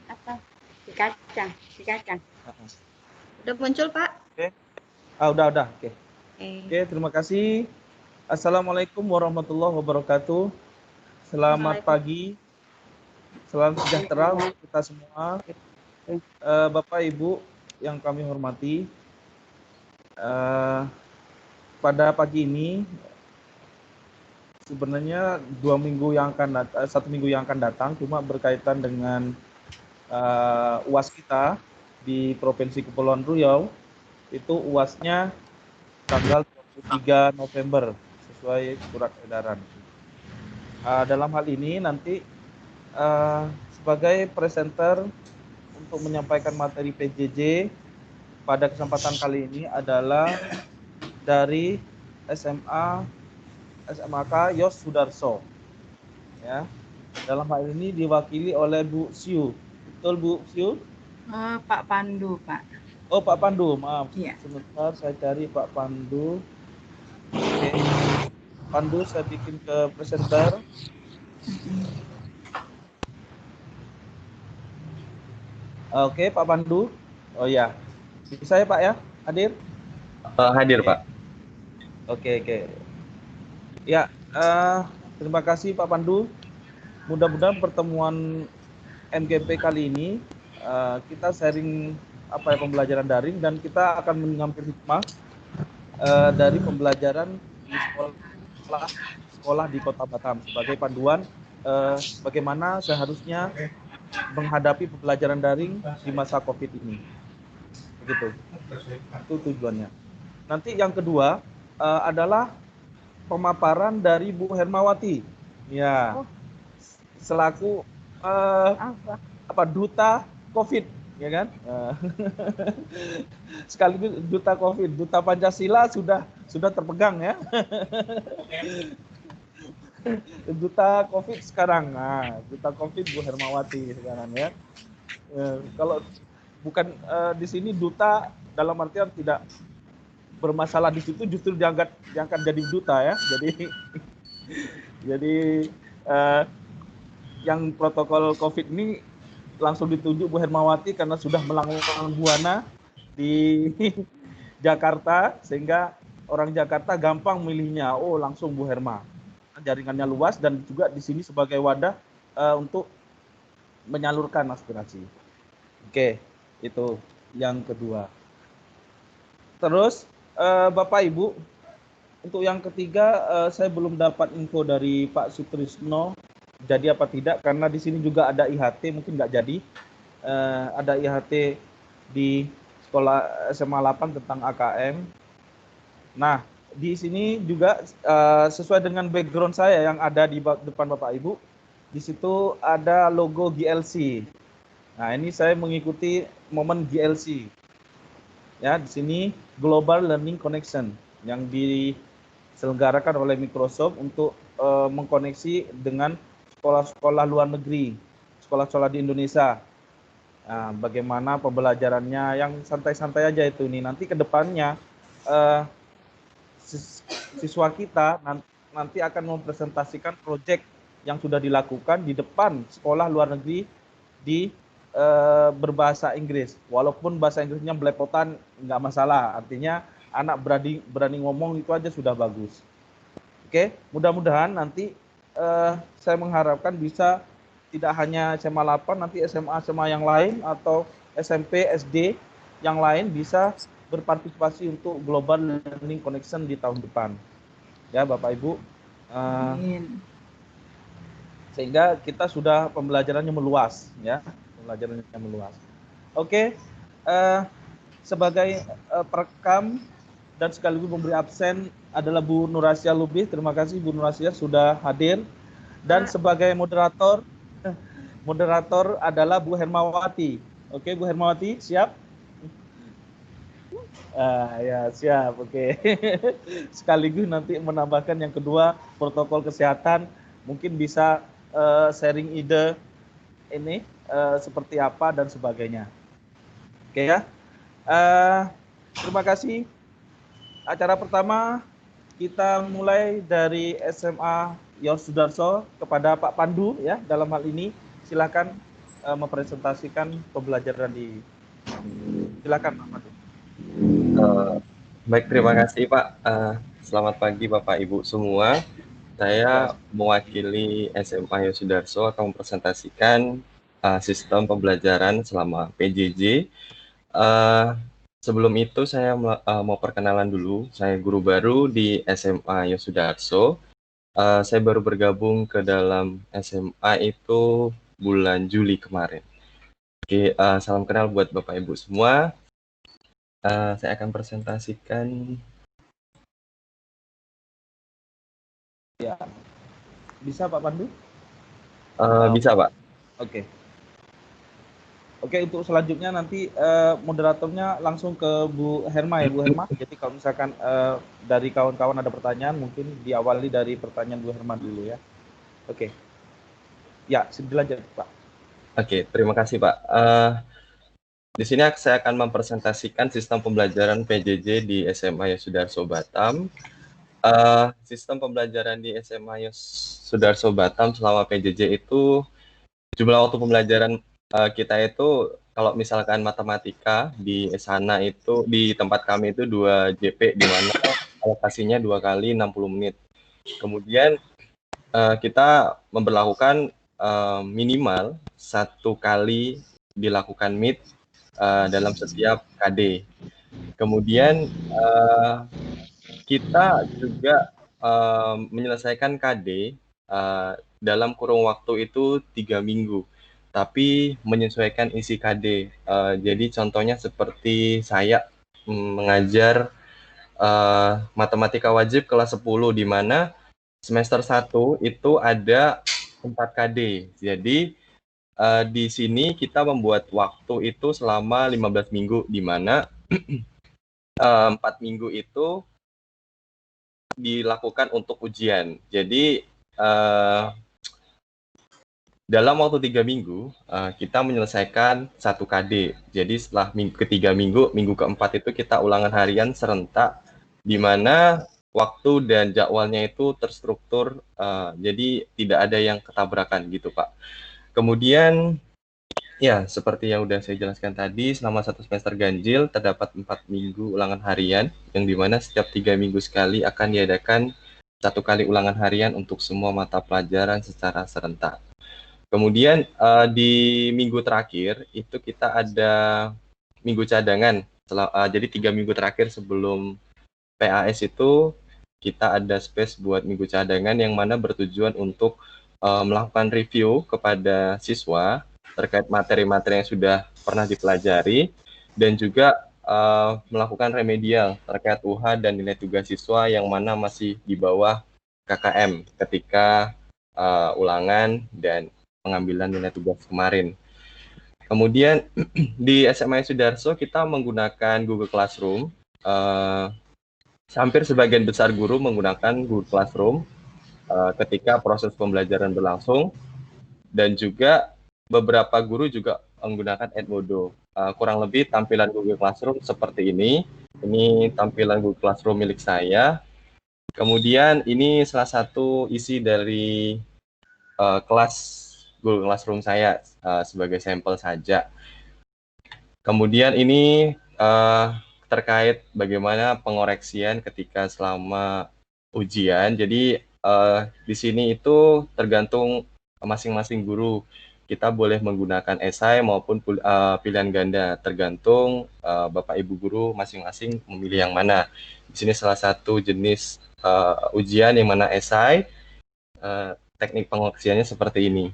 apa dikacang. Heeh. Udah muncul Pak? Oke. Udah. Oke. Eh, Oke, terima kasih. Assalamualaikum warahmatullahi wabarakatuh. Selamat Assalamualaikum. pagi, salam sejahtera untuk kita semua. Bapak Ibu yang kami hormati, pada pagi ini sebenarnya 1 minggu yang akan datang cuma berkaitan dengan UAS kita di Provinsi Kepulauan Riau. Itu UASnya tanggal 23 November sesuai surat edaran. Dalam hal ini nanti sebagai presenter untuk menyampaikan materi PJJ pada kesempatan kali ini adalah dari SMAK Yos Sudarso. Ya. Dalam hal ini diwakili oleh Bu Siu. Betul Bu Siu? Pak Pandu Pak. Oh, Pak Pandu, maaf. Iya. Sebentar saya cari Pak Pandu. Oke. Pandu saya bikin ke presenter. Oke, Pak Pandu. Oh ya. Bisa ya Pak ya? Hadir? Hadir, Oke. Pak. Oke. Ya, terima kasih Pak Pandu. Mudah-mudahan pertemuan MGP kali ini kita sharing pembelajaran daring dan kita akan mengambil hikmah dari pembelajaran di sekolah di Kota Batam sebagai panduan bagaimana seharusnya menghadapi pembelajaran daring di masa COVID ini. Begitu. Itu tujuannya. Nanti yang kedua adalah pemaparan dari Bu Hermawati. Ya. Selaku duta COVID, ya kan? Sekaligus duta COVID, duta Pancasila sudah terpegang ya. Duta COVID sekarang, duta COVID Bu Hermawati sekarang ya. Kalau bukan di sini duta dalam artian tidak bermasalah di situ, justru diangkat jadi duta ya. Jadi yang protokol COVID ini langsung ditunjuk Bu Hermawati karena sudah melanglang buana di Jakarta sehingga orang Jakarta gampang milihnya. Oh, langsung Bu Herma. Jaringannya luas dan juga di sini sebagai wadah untuk menyalurkan aspirasi. Oke, itu yang kedua. Terus Bapak Ibu, untuk yang ketiga saya belum dapat info dari Pak Sutrisno jadi apa tidak karena di sini juga ada IHT mungkin nggak jadi. Ada IHT di sekolah SMA 8 tentang AKM. Nah, di sini juga sesuai dengan background saya yang ada di depan Bapak Ibu, di situ ada logo GLC. Nah, ini saya mengikuti momen GLC. Ya, di sini Global Learning Connection yang diselenggarakan oleh Microsoft untuk mengkoneksi dengan sekolah-sekolah luar negeri, sekolah-sekolah di Indonesia. Nah, bagaimana pembelajarannya yang santai-santai aja itu ini. Nanti ke depannya siswa kita nanti akan mempresentasikan proyek yang sudah dilakukan di depan sekolah luar negeri di berbahasa Inggris. Walaupun bahasa Inggrisnya belepotan nggak masalah. Artinya anak berani ngomong itu aja sudah bagus. Oke, mudah-mudahan nanti saya mengharapkan bisa tidak hanya SMA 8, nanti SMA yang lain atau SMP, SD yang lain bisa berpartisipasi untuk Global Learning Connection di tahun depan. Ya, Bapak Ibu. Sehingga kita sudah pembelajarannya meluas, ya. Pembelajarannya meluas. Oke, sebagai perekam dan sekaligus memberi absen adalah Bu Nurasya Lubih. Terima kasih Bu Nurasya sudah hadir. Dan sebagai moderator adalah Bu Hermawati. Oke, Bu Hermawati, siap? Ya, siap. Oke. Sekaligus nanti menambahkan yang kedua, protokol kesehatan. Mungkin bisa sharing ide ini seperti apa dan sebagainya. Oke ya. Terima kasih. Acara pertama kita mulai dari SMA Yos Sudarso kepada Pak Pandu ya dalam hal ini. Silakan mempresentasikan pembelajaran di silakan Pak Pandu. Baik, terima kasih Pak. Selamat pagi Bapak Ibu semua. Saya mewakili SMA Yosudarso akan mempresentasikan sistem pembelajaran selama PJJ. Sebelum itu saya mau perkenalan dulu. Saya guru baru di SMA Yosudarso. Saya baru bergabung ke dalam SMA itu bulan Juli kemarin. Oke, salam kenal buat Bapak Ibu semua. Saya akan presentasikan. Ya, bisa Pak Pandu? Bisa Pak. Oke. Oke, untuk selanjutnya nanti moderatornya langsung ke Bu Herma ya, Bu Herma. Jadi kalau misalkan dari kawan-kawan ada pertanyaan, mungkin diawali dari pertanyaan Bu Herma dulu ya. Oke. Ya, dilanjut Pak. Oke, terima kasih Pak. Di sini saya akan mempresentasikan sistem pembelajaran PJJ di SMA Yosudarso Batam. Sistem pembelajaran di SMA Yosudarso Batam selama PJJ itu jumlah waktu pembelajaran kita itu kalau misalkan matematika di sana itu di tempat kami itu 2 JP di mana alokasinya 2 kali 60 menit. Kemudian kita memberlakukan minimal 1 kali dilakukan meet dalam setiap KD. Kemudian kita juga menyelesaikan KD dalam kurun waktu itu 3 minggu, tapi menyesuaikan isi KD. Jadi contohnya seperti saya mengajar matematika wajib kelas 10 di mana semester 1 itu ada 4 KD. Jadi di sini kita membuat waktu itu selama 15 minggu, di mana 4 minggu itu dilakukan untuk ujian. Jadi dalam waktu 3 minggu kita menyelesaikan 1 KD. Jadi setelah ketiga minggu keempat itu kita ulangan harian serentak, di mana waktu dan jadwalnya itu terstruktur, jadi tidak ada yang ketabrakan gitu Pak. Kemudian ya seperti yang udah saya jelaskan tadi, selama 1 semester ganjil terdapat 4 minggu ulangan harian, yang dimana setiap 3 minggu sekali akan diadakan 1 kali ulangan harian untuk semua mata pelajaran secara serentak. Kemudian di minggu terakhir itu kita ada minggu cadangan. Jadi 3 minggu terakhir sebelum PAS itu kita ada space buat minggu cadangan yang mana bertujuan untuk melakukan review kepada siswa terkait materi-materi yang sudah pernah dipelajari dan juga melakukan remedial terkait UH dan nilai tugas siswa yang mana masih di bawah KKM ketika ulangan dan pengambilan nilai tugas kemarin. Kemudian di SMA Sudarso kita menggunakan Google Classroom. Hampir sebagian besar guru menggunakan Google Classroom ketika proses pembelajaran berlangsung, dan juga beberapa guru juga menggunakan Edmodo. Kurang lebih tampilan Google Classroom seperti ini. Ini tampilan Google Classroom milik saya. Kemudian ini salah satu isi dari kelas Google Classroom saya sebagai sampel saja. Kemudian ini terkait bagaimana pengoreksian ketika selama ujian. Jadi di sini itu tergantung masing-masing guru. Kita boleh menggunakan esai maupun pilihan ganda, tergantung Bapak Ibu guru masing-masing memilih yang mana. Di sini salah satu jenis ujian yang mana esai, teknik pengoreksiannya seperti ini.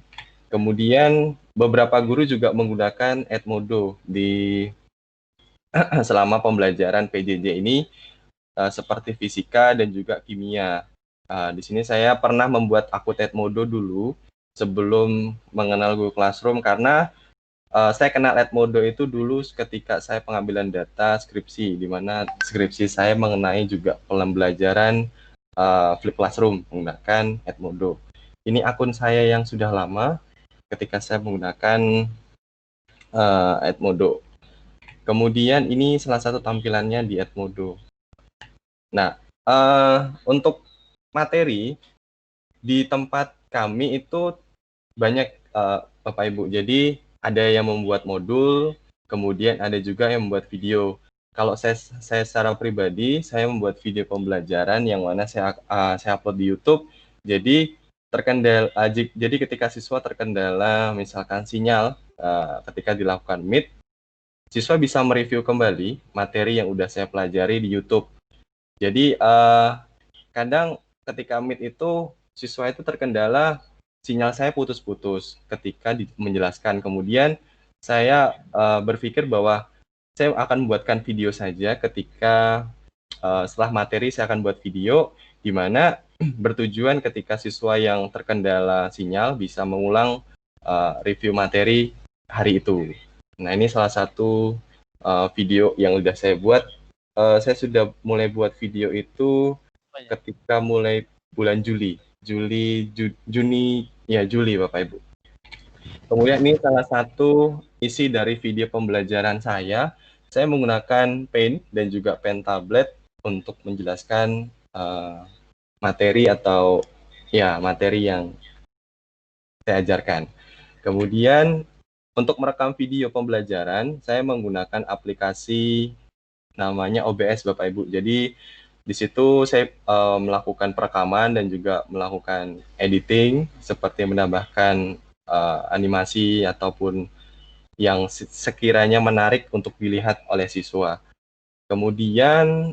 Kemudian beberapa guru juga menggunakan Edmodo di selama pembelajaran PJJ ini seperti fisika dan juga kimia. Di sini saya pernah membuat akun Edmodo dulu sebelum mengenal Google Classroom, karena saya kenal Edmodo itu dulu ketika saya pengambilan data skripsi, di mana skripsi saya mengenai juga pembelajaran Flip Classroom menggunakan Edmodo. Ini akun saya yang sudah lama ketika saya menggunakan Edmodo. Kemudian ini salah satu tampilannya di Edmodo. Nah, untuk materi di tempat kami itu banyak Bapak Ibu. Jadi ada yang membuat modul, kemudian ada juga yang membuat video. Kalau saya secara pribadi, saya membuat video pembelajaran yang mana saya upload di YouTube. Jadi jadi ketika siswa terkendala misalkan sinyal ketika dilakukan Meet, siswa bisa mereview kembali materi yang udah saya pelajari di YouTube. Jadi kadang ketika Meet itu siswa itu terkendala sinyal saya putus-putus ketika menjelaskan. Kemudian saya berpikir bahwa saya akan membuatkan video saja ketika setelah materi saya akan buat video di mana bertujuan ketika siswa yang terkendala sinyal bisa mengulang review materi hari itu. Nah, ini salah satu video yang udah saya buat. Saya sudah mulai buat video itu ketika mulai bulan Juni, Bapak Ibu. Kemudian ini salah satu isi dari video pembelajaran saya. Saya menggunakan Paint dan juga pen tablet untuk menjelaskan materi atau materi yang saya ajarkan. Kemudian untuk merekam video pembelajaran, saya menggunakan aplikasi namanya OBS, Bapak Ibu. Jadi di situ saya melakukan perekaman dan juga melakukan editing seperti menambahkan animasi ataupun yang sekiranya menarik untuk dilihat oleh siswa. Kemudian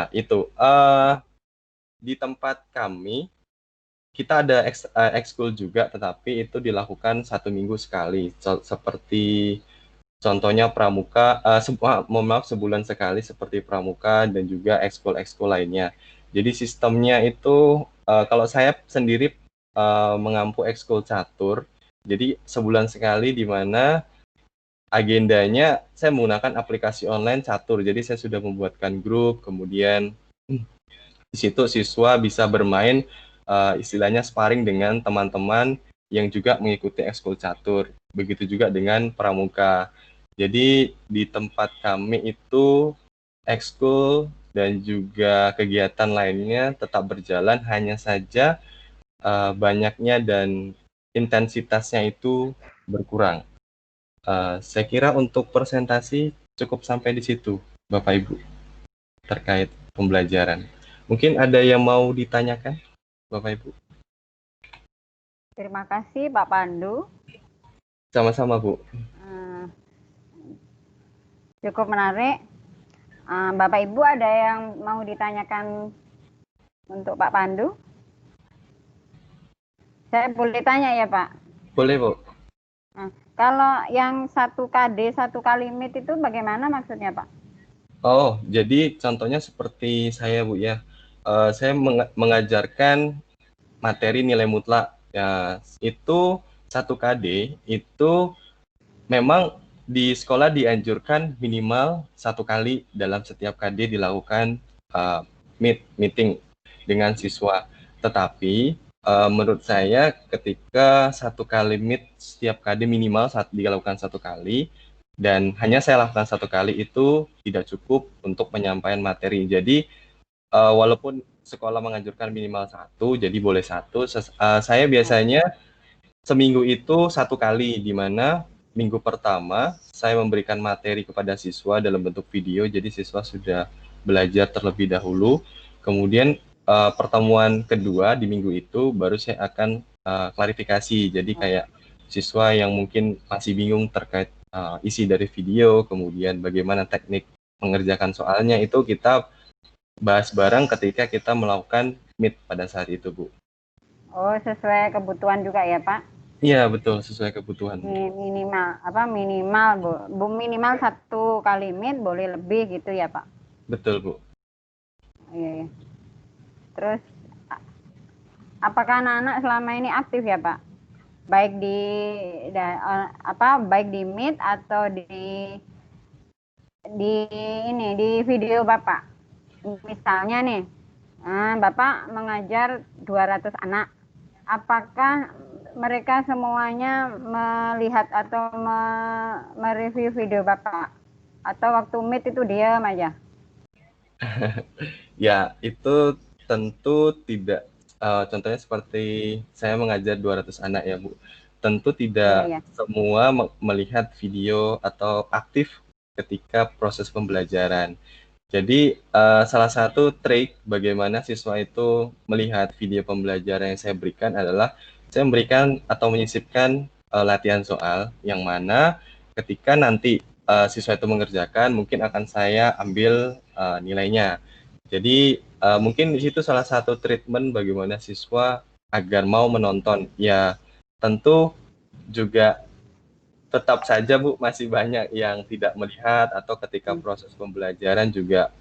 itu di tempat kami kita ada ekskul juga, tetapi itu dilakukan 1 minggu sekali. Seperti contohnya pramuka, sebulan sekali seperti pramuka dan juga ekskul lainnya. Jadi sistemnya itu kalau saya sendiri mengampu ekskul catur, jadi sebulan sekali di mana agendanya saya menggunakan aplikasi online catur. Jadi saya sudah membuatkan grup, kemudian di situ siswa bisa bermain istilahnya sparring dengan teman-teman yang juga mengikuti ekskul catur. Begitu juga dengan pramuka. Jadi di tempat kami itu ekskul dan juga kegiatan lainnya tetap berjalan, hanya saja banyaknya dan intensitasnya itu berkurang. Saya kira untuk presentasi cukup sampai di situ, Bapak Ibu, terkait pembelajaran. Mungkin ada yang mau ditanyakan, Bapak Ibu? Terima kasih Pak Pandu. Sama-sama, Bu. Cukup menarik. Bapak Ibu ada yang mau ditanyakan untuk Pak Pandu? Saya boleh tanya ya Pak? Boleh, Bu. Kalau yang 1 KD 1 kali Meet itu bagaimana maksudnya Pak? Oh, jadi contohnya seperti saya, Bu, ya. Saya mengajarkan materi nilai mutlak. Ya, itu 1 KD, itu memang di sekolah dianjurkan minimal 1 kali dalam setiap KD dilakukan meeting dengan siswa. Tetapi menurut saya ketika 1 kali meet setiap KD minimal dilakukan 1 kali, dan hanya saya lakukan 1 kali itu tidak cukup untuk penyampaian materi. Jadi walaupun sekolah menganjurkan minimal 1, jadi boleh 1. Saya biasanya seminggu itu 1 kali, di mana minggu pertama saya memberikan materi kepada siswa dalam bentuk video, jadi siswa sudah belajar terlebih dahulu. Kemudian pertemuan kedua di minggu itu baru saya akan klarifikasi. Jadi kayak siswa yang mungkin masih bingung terkait isi dari video, kemudian bagaimana teknik mengerjakan soalnya, itu kita bahas bareng ketika kita melakukan meet pada saat itu, Bu. Oh, sesuai kebutuhan juga ya Pak? Iya, betul, sesuai kebutuhan. Minimal 1 kali Meet, boleh lebih gitu ya Pak? Betul, Bu. Iya. Terus apakah anak-anak selama ini aktif ya Pak? Baik di Meet atau di video Bapak? Misalnya nih, Bapak mengajar 200 anak. Apakah mereka semuanya melihat atau mereview video Bapak? Atau waktu Meet itu diam aja? Ya, itu tentu tidak. Contohnya seperti saya mengajar 200 anak ya, Bu. tentu tidak Iya, iya. semua melihat video atau aktif ketika proses pembelajaran. Jadi salah satu trik bagaimana siswa itu melihat video pembelajaran yang saya berikan adalah saya memberikan atau menyisipkan latihan soal yang mana ketika nanti siswa itu mengerjakan mungkin akan saya ambil nilainya. Jadi mungkin di situ salah satu treatment bagaimana siswa agar mau menonton. Ya tentu juga tetap saja Bu masih banyak yang tidak melihat atau ketika proses pembelajaran juga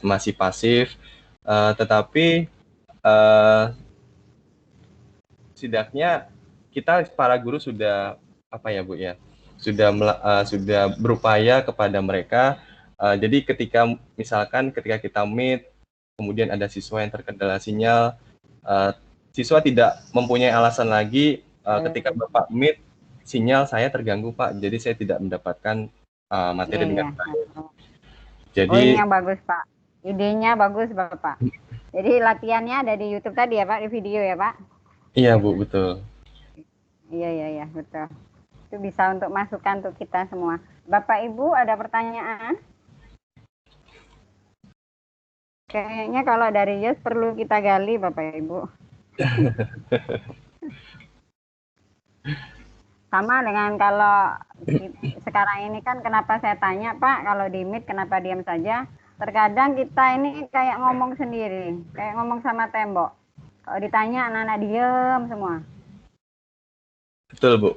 masih pasif. Tetapi setidaknya kita para guru sudah apa ya Bu ya sudah berupaya kepada mereka. Jadi misalkan ketika kita meet kemudian ada siswa yang terkendala sinyal, siswa tidak mempunyai alasan lagi ketika Bapak meet sinyal saya terganggu Pak, jadi saya tidak mendapatkan materi Iya, dengan iya. baik. Oh, Jadi ini yang bagus, Pak. Idenya bagus, Bapak. Jadi latihannya ada di YouTube tadi ya, Pak, di video ya, Pak? iya Bu, betul. Iya, iya, iya, betul. Itu bisa untuk masukan untuk kita semua. Bapak Ibu ada pertanyaan? Kayaknya kalau dari Yos perlu kita gali, Bapak Ibu. Sama dengan kalau sekarang ini kan kenapa saya tanya, Pak, kalau di Meet kenapa diam saja? Terkadang kita ini kayak ngomong sendiri, kayak ngomong sama tembok. Kalau ditanya anak-anak diem semua. Betul Bu.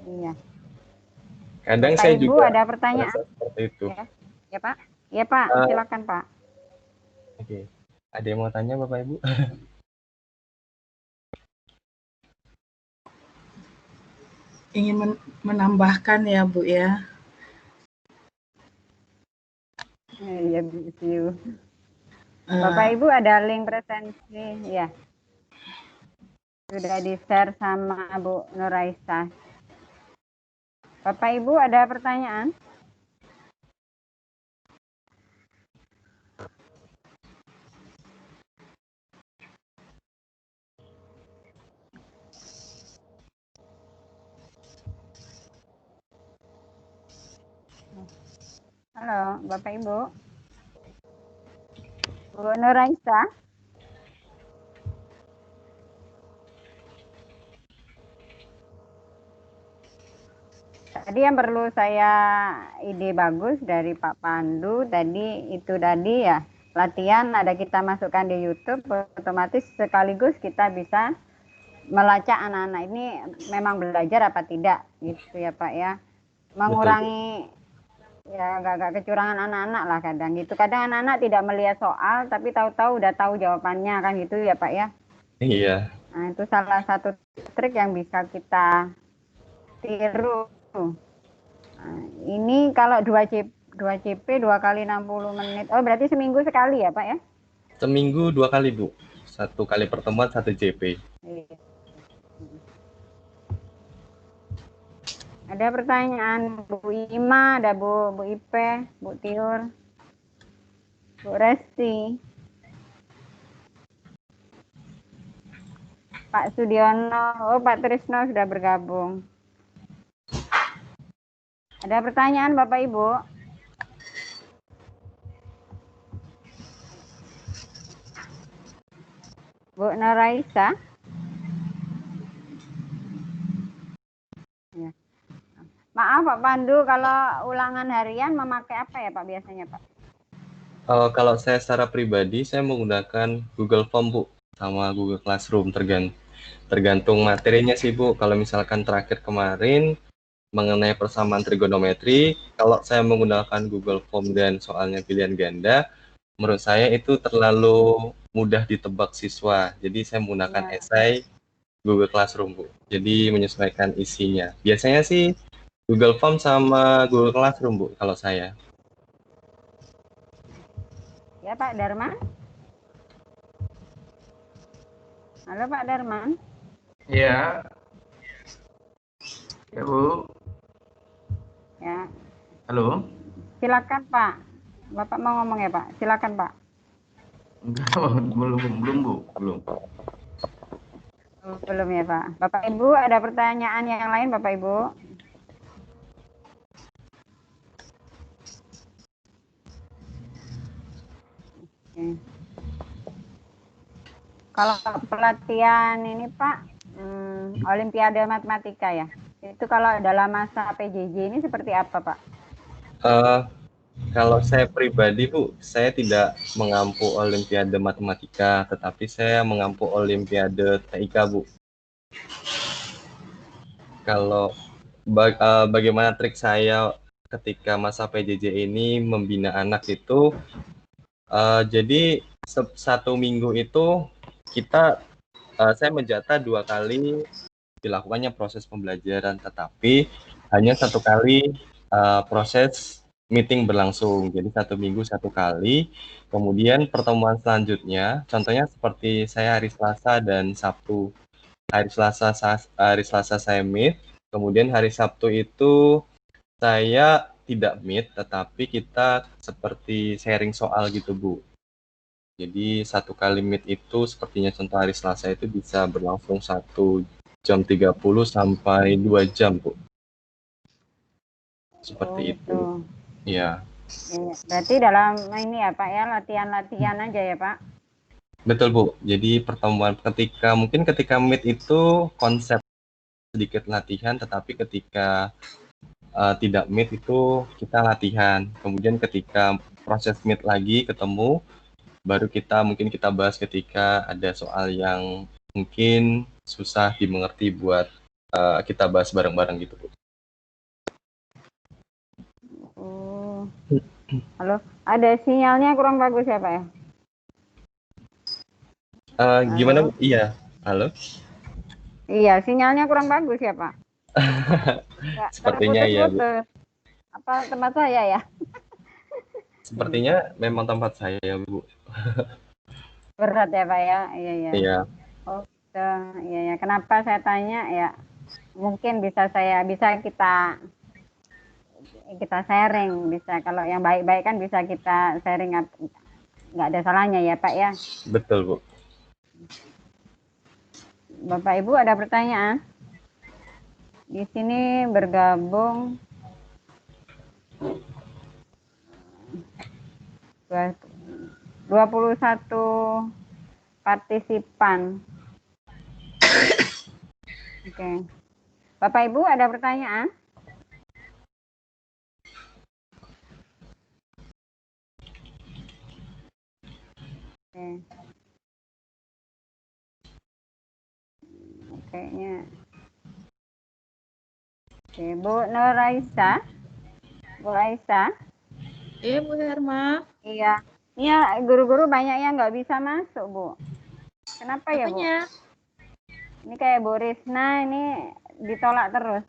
Iya. Kadang Bapak saya Ibu juga ada pertanyaan? merasa seperti itu. Ya, ya Pak. Ya Pak, silakan Pak. Oke. Ada yang mau tanya Bapak Ibu? Ingin menambahkan ya Bu ya. Iya, Bu. Bapak Ibu ada link presensi, ya. Sudah di-share sama Bu Nuraisa. Bapak Ibu ada pertanyaan? Halo, Bapak Ibu. Bu Nuraisa. Tadi yang perlu saya ide bagus dari Pak Pandu tadi itu tadi ya latihan ada kita masukkan di YouTube otomatis sekaligus kita bisa melacak anak-anak ini memang belajar apa tidak gitu ya Pak ya, mengurangi ya agak kecurangan anak-anak lah kadang gitu, kadang anak-anak tidak melihat soal tapi tahu-tahu udah tahu jawabannya kan gitu ya Pak ya. Iya. Nah itu salah satu trik yang bisa kita tiru. Nah, ini kalau 2 CP 2 kali 60 menit. Oh, berarti seminggu sekali ya, Pak ya? Seminggu 2 kali, Bu. 1 kali pertemuan, 1 JP. Iya. Ada pertanyaan Bu Ima, ada Bu Ipe, Bu Tiur, Bu Resti, Pak Sudiono, oh Pak Trisno sudah bergabung. Ada pertanyaan Bapak Ibu? Bu Nuraisa? Ya. Maaf Pak Pandu, kalau ulangan harian memakai apa ya Pak biasanya Pak? Kalau saya secara pribadi, saya menggunakan Google Form, Bu, sama Google Classroom, tergantung materinya sih, Bu. Kalau misalkan terakhir kemarin, mengenai persamaan trigonometri, kalau saya menggunakan Google Form dan soalnya pilihan ganda, menurut saya itu terlalu mudah ditebak siswa. Jadi saya menggunakan esai Google Classroom, Bu. Jadi menyesuaikan isinya. Biasanya sih Google Form sama Google Classroom, Bu, kalau saya. Ya Pak Darman? Halo Pak Darman? Ya. Ya Bu. Ya. Halo. Silakan Pak. Bapak mau ngomong ya Pak? Silakan Pak. Enggak, belum Bu, belum. Belum ya Pak. Bapak Ibu ada pertanyaan yang lain Bapak Ibu? Oke. Kalau pelatihan ini Pak, Olimpiade Matematika ya, itu kalau dalam masa PJJ ini seperti apa Pak? Kalau saya pribadi Bu, saya tidak mengampu Olimpiade Matematika, tetapi saya mengampu Olimpiade TIK Bu. Kalau bagaimana trik saya ketika masa PJJ ini membina anak itu, jadi satu minggu itu saya menjata 2 kali dilakukannya proses pembelajaran, tetapi hanya 1 kali proses meeting berlangsung. Jadi 1 minggu 1 kali. Kemudian pertemuan selanjutnya, contohnya seperti saya hari Selasa dan Sabtu. Hari Selasa saya meet, kemudian hari Sabtu itu saya tidak meet, tetapi kita seperti sharing soal gitu Bu. Jadi 1 kali meet itu sepertinya contoh hari Selasa itu bisa berlangsung 1 jam 30 sampai 2 jam Bu. Seperti itu. Iya. Berarti dalam ini ya Pak ya, latihan-latihan aja ya Pak? Betul Bu. Jadi pertemuan ketika meet itu konsep sedikit latihan, tetapi ketika tidak meet itu kita latihan. Kemudian ketika proses meet lagi ketemu, baru mungkin kita bahas ketika ada soal yang mungkin susah dimengerti buat kita bahas bareng-bareng gitu Bu. Halo, ada sinyalnya kurang bagus ya Pak ya? Gimana Bu? Iya, halo? Iya, sinyalnya kurang bagus ya Pak? Ya, Sepertinya iya Bu. Apa tempat saya ya? Sepertinya memang tempat saya ya Bu. Berat ya Pak ya? Iya, iya. Iya. Oh, iya, ya. Kenapa saya tanya ya? Mungkin bisa kita sharing, bisa kalau yang baik-baik kan bisa kita sharing, nggak ada salahnya ya Pak ya. Betul Bu. Bapak Ibu ada pertanyaan? Di sini bergabung 21 partisipan. Oke. Bapak Ibu ada pertanyaan? Oke. Kayaknya. Oke, Bu Nur Raisa. Bu Raisa. Iya Bu Herma. Iya. Iya, guru-guru banyak yang nggak bisa masuk, Bu. Kenapa ya, Bu? Apanya? Ini kayak Bu Risna ini ditolak terus.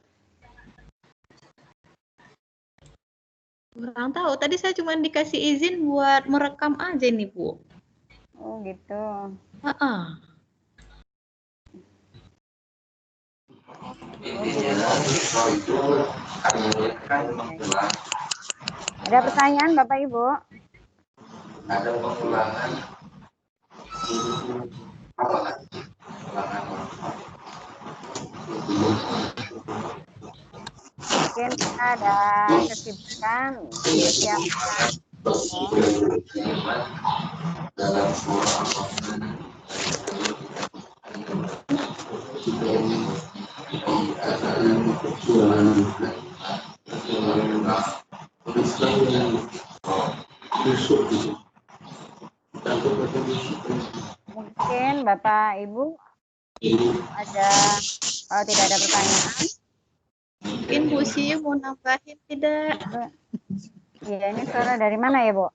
Kurang tahu. Tadi saya cuma dikasih izin buat merekam aja nih Bu. Oh gitu. Ada pertanyaan Bapak Ibu? Ada pengulangan Mungkin kita ada kesibukan persiapan. dalam Mungkin Bapak Ibu ada, kalau tidak ada pertanyaan. Mungkin Bu Siu mau nambahin tidak? Iya, ini suara dari mana ya, Bu?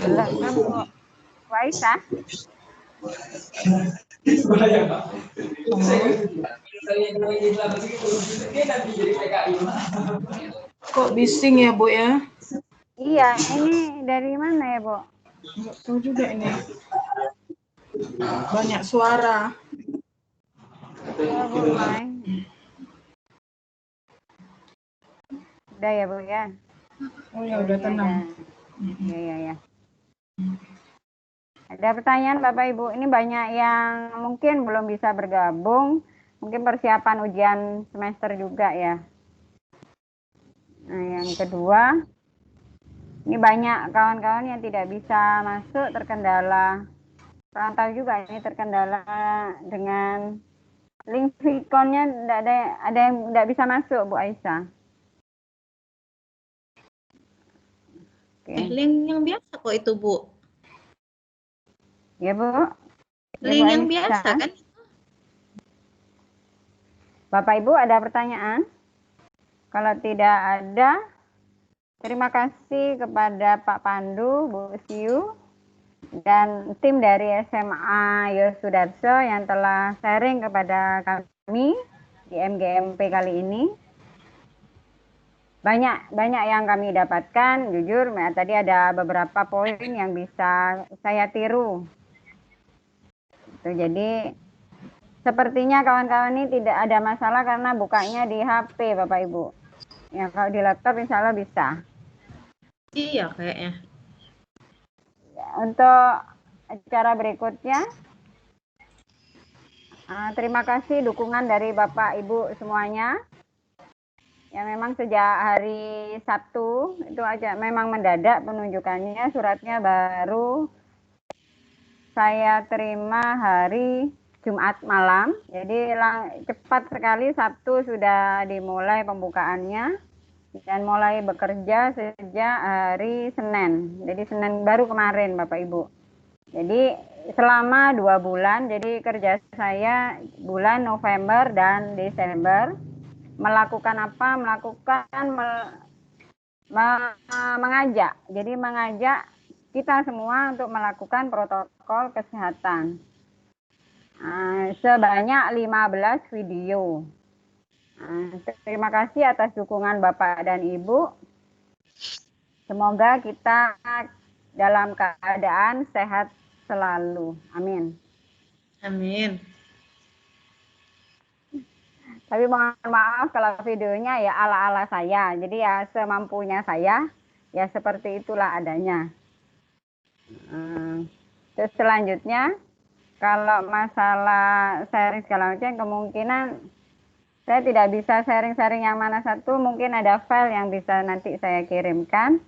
Silakan Bu Aisyah. Kok bising ya Bu ya? Iya, ini dari mana ya, Bu? Nggak tahu juga ini. Banyak suara. Bu Mai. Udah ya, Bu ya? Oh ya, udah tenang. Iya, iya, ya. Ada pertanyaan Bapak Ibu? Ini banyak yang mungkin belum bisa bergabung. Mungkin persiapan ujian semester juga ya. Nah, yang kedua, ini banyak kawan-kawan yang tidak bisa masuk terkendala. Kurang tahu juga ini terkendala dengan link Vicon-nya ada yang tidak bisa masuk, Bu Aisyah. Oke. Link yang biasa kok itu, Bu. Ya, Bu. Ya, Link Bu yang Aisyah. biasa kan? Bapak Ibu ada pertanyaan? Kalau tidak ada, terima kasih kepada Pak Pandu, Bu Siu, dan tim dari SMA Yosudarso yang telah sharing kepada kami di MGMP kali ini. Banyak yang kami dapatkan, jujur tadi ada beberapa poin yang bisa saya tiru. Jadi sepertinya kawan-kawan ini tidak ada masalah karena bukanya di HP Bapak Ibu. Ya kalau di laptop insya Allah bisa. Iya kayaknya. Untuk acara berikutnya, terima kasih dukungan dari Bapak Ibu semuanya. Ya memang sejak hari Sabtu itu aja memang mendadak penunjukannya, suratnya baru saya terima hari Jumat malam. Jadi cepat sekali Sabtu sudah dimulai pembukaannya dan mulai bekerja sejak hari Senin. Jadi Senin baru kemarin Bapak Ibu. Jadi selama 2 bulan, jadi kerja saya bulan November dan Desember. Melakukan apa? Mengajak. Jadi mengajak kita semua untuk melakukan protokol kesehatan. Sebanyak 15 video. Terima kasih atas dukungan Bapak dan Ibu. Semoga kita dalam keadaan sehat selalu. Amin. Amin. Tapi mohon maaf kalau videonya ya ala-ala saya. Jadi ya semampunya saya, ya seperti itulah adanya. Terus selanjutnya, kalau masalah sharing segala macam, kemungkinan saya tidak bisa sharing-sharing yang mana satu. Mungkin ada file yang bisa nanti saya kirimkan.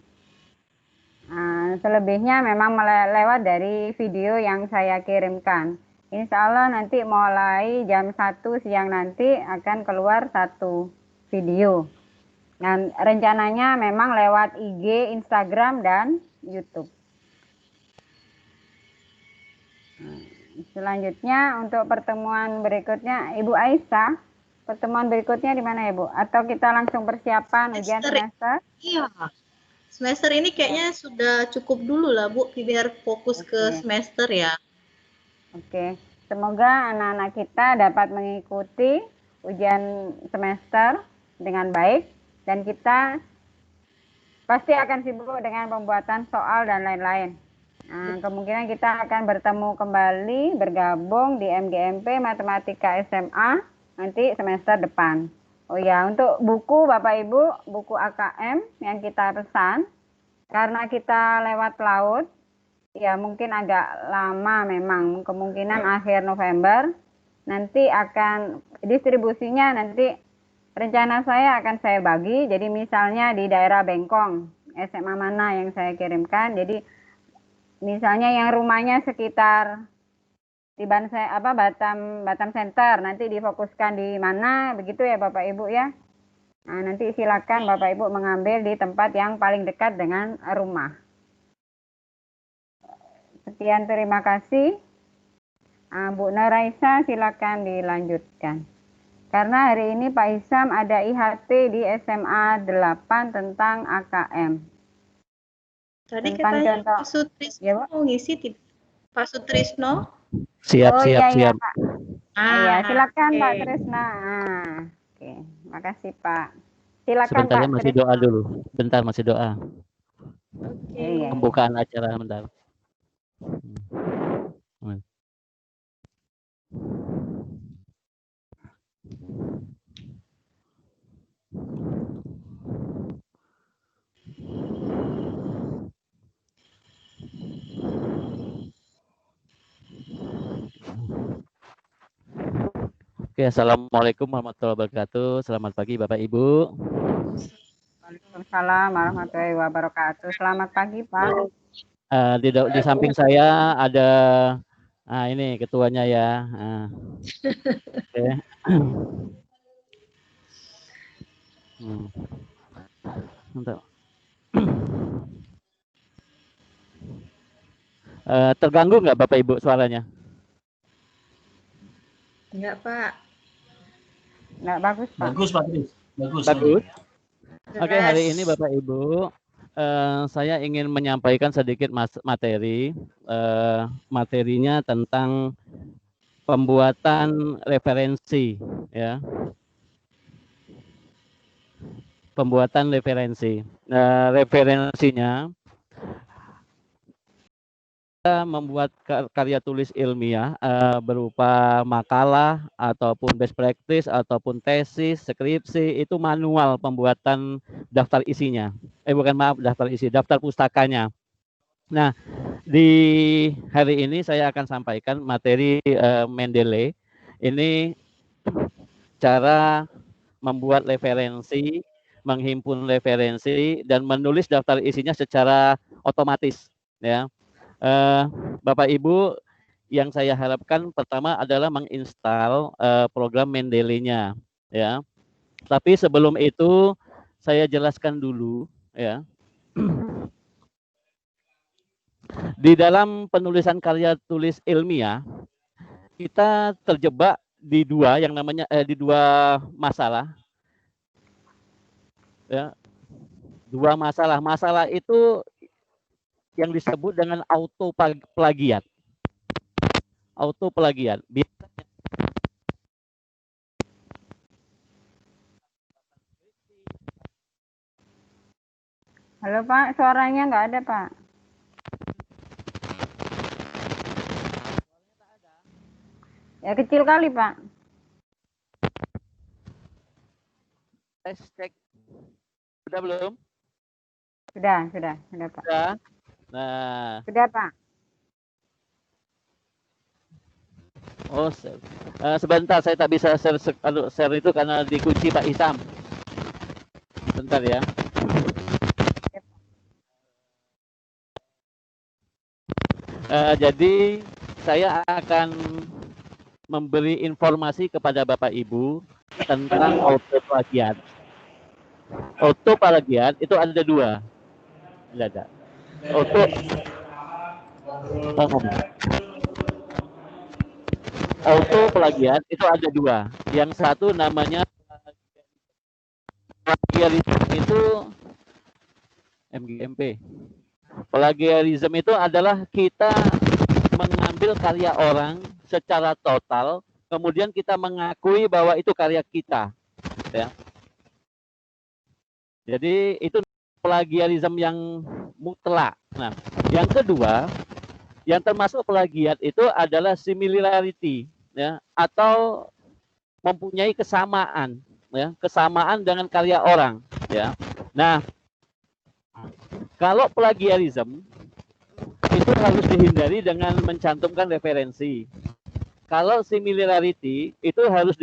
Selebihnya memang lewat dari video yang saya kirimkan. Insya Allah nanti mulai jam 1 siang nanti akan keluar 1 video. Dan rencananya memang lewat IG, Instagram, dan YouTube. Selanjutnya untuk pertemuan berikutnya, Ibu Aisyah, pertemuan berikutnya di mana Ibu? Atau kita langsung persiapan ujian semester? Iya. Semester ini kayaknya sudah cukup dulu lah Bu, biar fokus ke semester ya. Oke, semoga anak-anak kita dapat mengikuti ujian semester dengan baik dan kita pasti akan sibuk dengan pembuatan soal dan lain-lain. Kemungkinan kita akan bertemu kembali, bergabung di MGMP Matematika SMA nanti semester depan. Oh ya, untuk buku Bapak Ibu, buku AKM yang kita pesan, karena kita lewat laut, ya mungkin agak lama memang, kemungkinan akhir November nanti akan distribusinya, nanti rencana saya akan saya bagi. Jadi misalnya di daerah Bengkong, SMA mana yang saya kirimkan, jadi misalnya yang rumahnya sekitar di Batam Center, nanti difokuskan di mana, begitu ya Bapak Ibu ya. Nanti silakan Bapak Ibu mengambil di tempat yang paling dekat dengan rumah. Sekian, terima kasih. Bu Nuraisa silakan dilanjutkan. Karena hari ini Pak Isam ada IHT di SMA 8 tentang AKM. Tadi Tentang katanya contoh. Pak Sutrisno Ya, Bu? mau ngisi Pak Sutrisno. Siap. Iya, Pak. Iya, silakan oke. Pak Trisna. Oke, makasih Pak. Silakan Sebentar ya, Pak masih Trisna. doa dulu. Bentar, masih doa. Oke. Iya. Pembukaan acara bentar. Oke, assalamualaikum warahmatullahi wabarakatuh. Selamat pagi Bapak Ibu. Waalaikumsalam warahmatullahi wabarakatuh. Selamat pagi, Pak. Di samping saya ada ini ketuanya ya. Oke. Bentar. Terganggu nggak Bapak Ibu suaranya? Enggak, Pak. Nggak bagus, Pak. Bagus, Pak Kris. Bagus. Bagus. Keras. Oke, hari ini Bapak Ibu, saya ingin menyampaikan sedikit materi. Materinya tentang pembuatan referensi, ya. Pembuatan referensi. Referensinya kita membuat karya tulis ilmiah berupa makalah ataupun best practice ataupun tesis, skripsi, itu manual pembuatan daftar isinya. Daftar pustakanya. Nah, di hari ini saya akan sampaikan materi Mendeley. Ini cara membuat referensi, menghimpun referensi dan menulis daftar isinya secara otomatis, ya. Bapak Ibu, yang saya harapkan pertama adalah menginstal program Mendeley-nya, ya. Tapi sebelum itu saya jelaskan dulu, ya. Di dalam penulisan karya tulis ilmiah kita terjebak di dua masalah, ya. Dua masalah. Masalah itu yang disebut dengan auto plagiat. Auto plagiat. Halo, Pak. Suaranya nggak ada, Pak. Ya, kecil kali, Pak. Tes cek. Sudah belum? Sudah, Pak. Sudah. Nah. Sudah, Pak. Oh, sebentar, saya tak bisa share itu karena dikunci Pak Isam. Bentar ya. Jadi saya akan memberi informasi kepada Bapak Ibu tentang auto plagiat. Auto plagiat itu ada dua. Ada. Auto plagiat itu ada dua. Yang satu namanya plagiarisme, itu MGMP. Plagiarisme itu adalah kita mengambil karya orang secara total, kemudian kita mengakui bahwa itu karya kita, ya. Jadi itu plagiarisme yang mutlak. Nah, yang kedua, yang termasuk plagiat itu adalah similarity, ya, atau mempunyai kesamaan, ya, kesamaan dengan karya orang, ya. Nah, kalau plagiarisme itu harus dihindari dengan mencantumkan referensi. Kalau similarity itu harus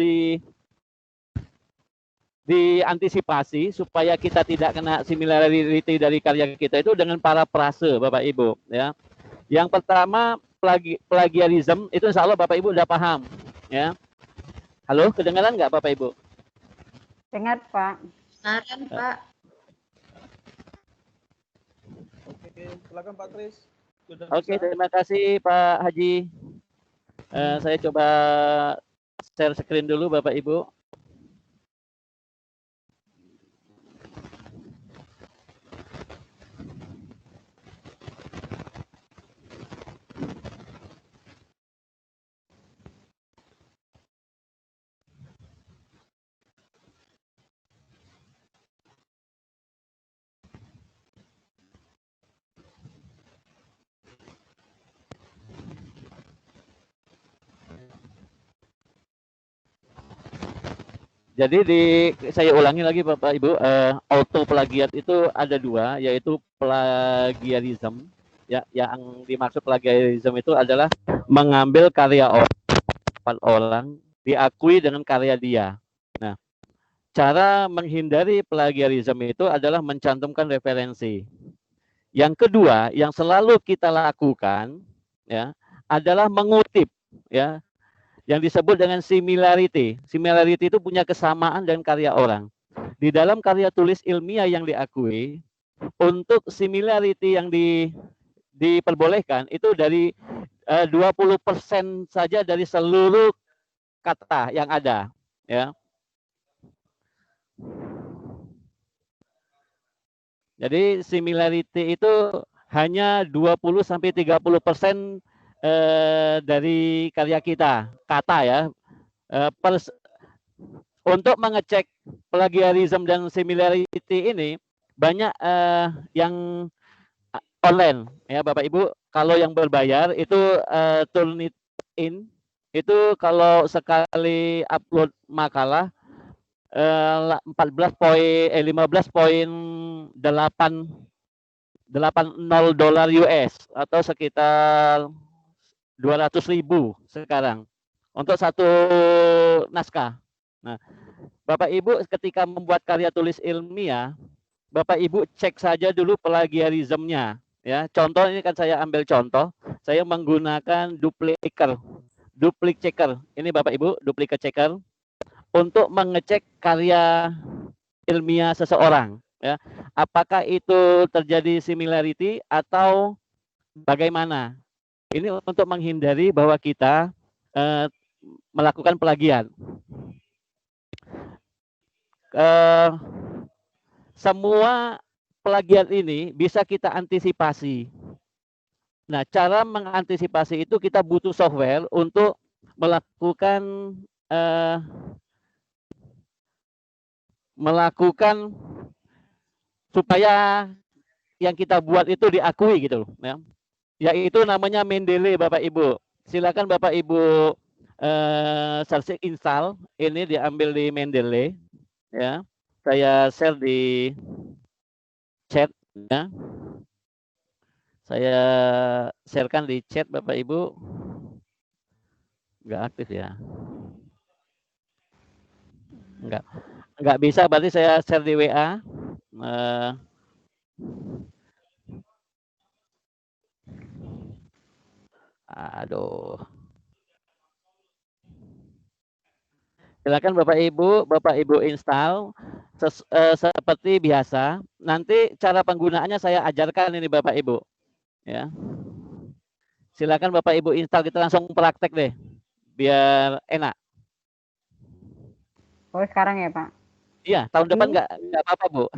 diantisipasi supaya kita tidak kena similarity dari karya kita itu dengan parafrase, Bapak Ibu, ya. Yang pertama, plagiarisme itu insya Allah Bapak Ibu udah paham, ya. Halo, kedengaran nggak Bapak Ibu? Dengar, Pak. Kedengaran, Pak. Oke, silakan Pak Kris. Oke, terima kasih Pak Haji. Saya coba share screen dulu Bapak Ibu. Jadi saya ulangi lagi Bapak Ibu, auto plagiat itu ada dua, yaitu plagiarisme, ya, yang dimaksud plagiarisme itu adalah mengambil karya orang diakui dengan karya dia. Nah, cara menghindari plagiarisme itu adalah mencantumkan referensi. Yang kedua, yang selalu kita lakukan ya adalah mengutip ya, yang disebut dengan similarity. Similarity itu punya kesamaan dengan karya orang. Di dalam karya tulis ilmiah yang diakui, untuk similarity yang diperbolehkan itu dari 20% saja dari seluruh kata yang ada, ya. Jadi similarity itu hanya 20 sampai 30% dari karya kita, kata ya. Untuk mengecek plagiarisme dan similarity ini banyak yang online ya Bapak Ibu. Kalau yang berbayar itu Turnitin itu kalau sekali upload makalah 15.80 dolar US atau sekitar 200.000 sekarang untuk satu naskah. Nah, Bapak Ibu ketika membuat karya tulis ilmiah, Bapak Ibu cek saja dulu plagiarismenya. Ya, contoh ini kan saya ambil contoh, saya menggunakan duplicate checker. Ini Bapak Ibu, duplicate checker untuk mengecek karya ilmiah seseorang. Ya, apakah itu terjadi similarity atau bagaimana? Ini untuk menghindari bahwa kita melakukan plagiat. Semua plagiat ini bisa kita antisipasi. Nah, cara mengantisipasi itu kita butuh software untuk melakukan supaya yang kita buat itu diakui gitu ya. Yaitu namanya Mendeley Bapak Ibu. Silakan Bapak Ibu search install, ini diambil di Mendeley ya. Saya share di chat ya. Saya sharekan di chat Bapak Ibu. Enggak aktif ya. Enggak bisa, berarti saya share di WA. Aduh. Silakan Bapak Ibu install seperti biasa. Nanti cara penggunaannya saya ajarkan ini Bapak Ibu. Ya. Silakan Bapak Ibu install, kita langsung praktek deh. Biar enak. Oh, sekarang ya, Pak? Iya, tahun depan enggak apa-apa, Bu.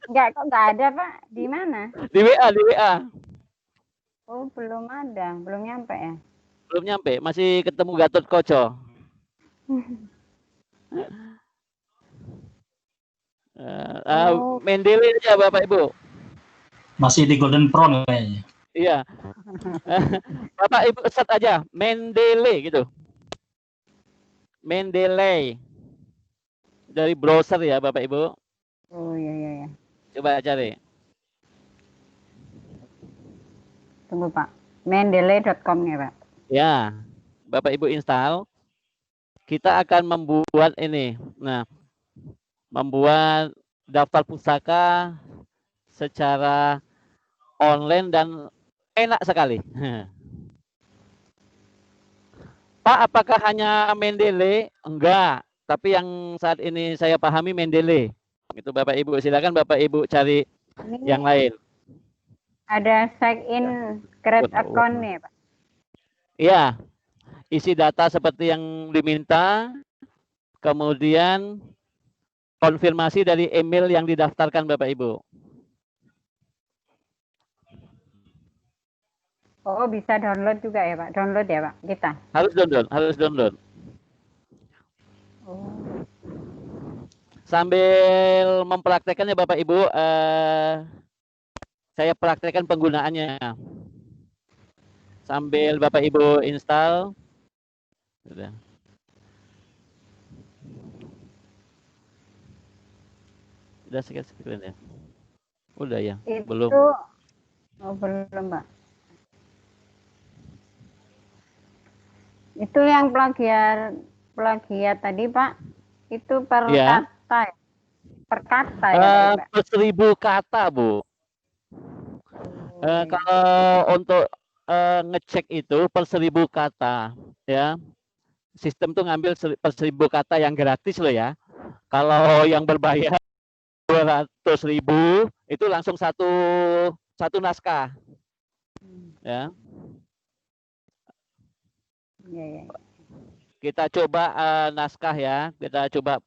Enggak, kok enggak ada, Pak? Di mana? Di WA. Oh, belum ada, belum nyampe ya? Belum nyampe, masih ketemu Gatot Koco. Mendeley aja Bapak Ibu. Masih di Golden Prawn kayaknya. Iya. Bapak Ibu search aja Mendeley gitu. Mendeley. Dari browser ya Bapak Ibu. Oh iya. Coba cari. Tunggu Pak. Mendeley.com ya Pak. Ya. Bapak Ibu install. Kita akan membuat ini. Nah, membuat daftar pustaka secara online dan enak sekali. Pak, apakah hanya Mendeley? Enggak. Tapi yang saat ini saya pahami Mendeley. Itu Bapak Ibu. Silakan Bapak Ibu cari ini yang lain. Ada sign in create account nih Pak. Iya. Isi data seperti yang diminta. Kemudian konfirmasi dari email yang didaftarkan Bapak Ibu. Oh, bisa download juga ya Pak? Download ya Pak, kita? Harus download. Oh. Sambil mempraktekannya Bapak Ibu, saya praktekkan penggunaannya. Sambil Bapak Ibu install. Sudah. Sudah screen ya? Udah ya? Belum. Oh, belum Pak. Itu yang plagiat tadi Pak, itu per Ya. kata ya? Per kata ya Pak? Per 1000 kata, Bu. Kalau untuk ngecek itu per 1000 kata, ya. Sistem tuh ngambil per 1000 kata yang gratis loh ya. Kalau yang berbayar 200.000 itu langsung satu naskah, ya. Ya. Kita coba naskah ya. Kita coba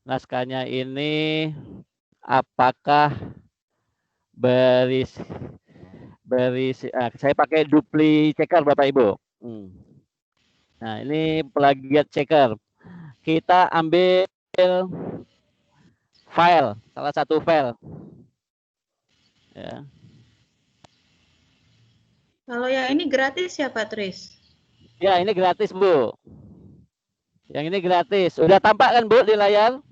naskahnya ini apakah saya pakai dupli checker Bapak Ibu. Nah, ini plagiat checker. Kita ambil file, salah satu file. Ya. Kalau yang ini gratis ya Pak Tris? Ya, ini gratis, Bu. Yang ini gratis. Udah tampak kan, Bu, di layar?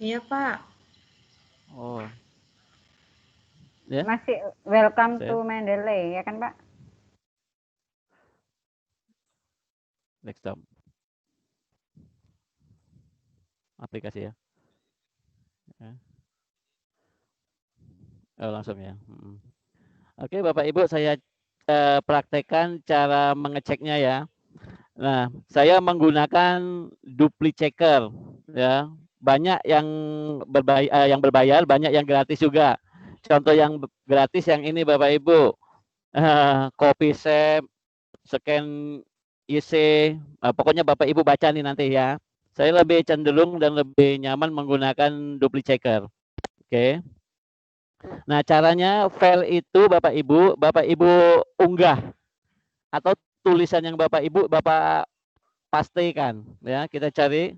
Iya, Pak. Oh. Ya. Masih welcome to Mendeley, ya kan, Pak? Next time. Aplikasi ya. Oh, langsung ya. Oke, Bapak Ibu, saya praktekkan cara mengeceknya ya. Nah, saya menggunakan dupli checker ya. Banyak yang berbayar, banyak yang gratis juga. Contoh yang gratis yang ini Bapak Ibu. Copysep, scan IC, pokoknya Bapak Ibu baca nih nanti ya. Saya lebih cenderung dan lebih nyaman menggunakan dupli checker. Oke. Nah, caranya file itu Bapak Ibu unggah atau tulisan yang Bapak Ibu pastikan ya. Kita cari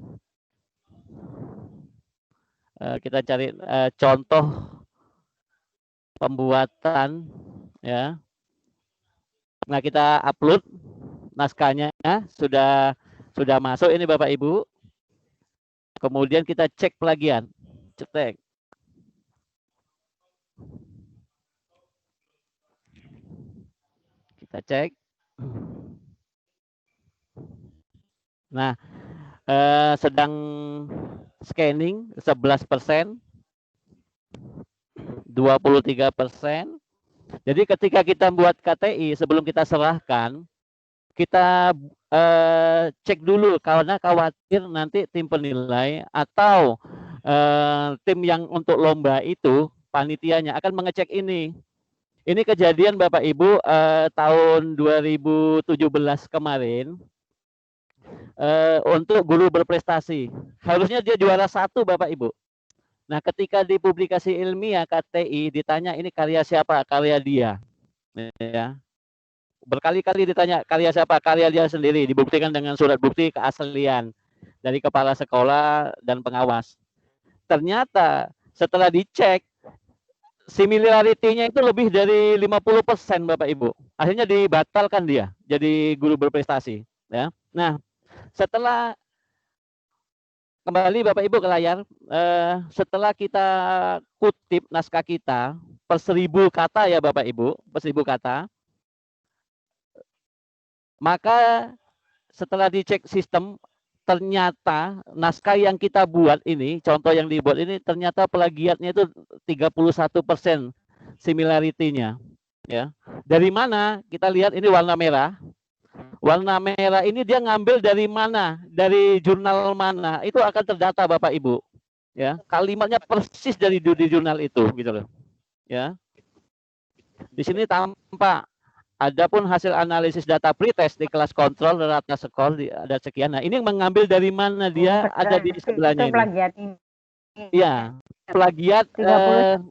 contoh pembuatan ya. Nah, kita upload naskahnya sudah masuk ini Bapak Ibu. Kemudian kita cek plagiat. Cetek. Kita cek. Nah, sedang scanning 11%, 23%. Jadi ketika kita buat KTI sebelum kita serahkan, kita cek dulu karena khawatir nanti tim penilai atau tim yang untuk lomba itu panitianya akan mengecek ini. Ini kejadian Bapak Ibu tahun 2017 kemarin untuk guru berprestasi. Harusnya dia juara 1 Bapak Ibu. Nah, ketika di publikasi ilmiah KTI ditanya ini karya siapa? Karya dia. Ya. Berkali-kali ditanya karya siapa? Karya dia sendiri. Dibuktikan dengan surat bukti keaslian dari kepala sekolah dan pengawas. Ternyata setelah dicek similarity-nya itu lebih dari 50% Bapak Ibu. Akhirnya dibatalkan dia jadi guru berprestasi. Ya. Nah, setelah kembali Bapak Ibu ke layar, setelah kita kutip naskah kita per 1000 kata ya Bapak Ibu, per 1000 kata, maka setelah dicek sistem, ternyata naskah yang kita buat ini, contoh yang dibuat ini, ternyata plagiatnya itu 31% similarity-nya. Ya. Dari mana? Kita lihat ini warna merah. Warna merah ini dia ngambil dari mana? Dari jurnal mana? Itu akan terdata Bapak Ibu. Ya, kalimatnya persis dari di jurnal itu gitu loh. Ya. Di sini tampak adapun hasil analisis data pretest di kelas kontrol rata skor ada sekian. Nah, ini mengambil dari mana dia ada di sebelahnya ini. Plagiat ini. Iya, plagiat 31%.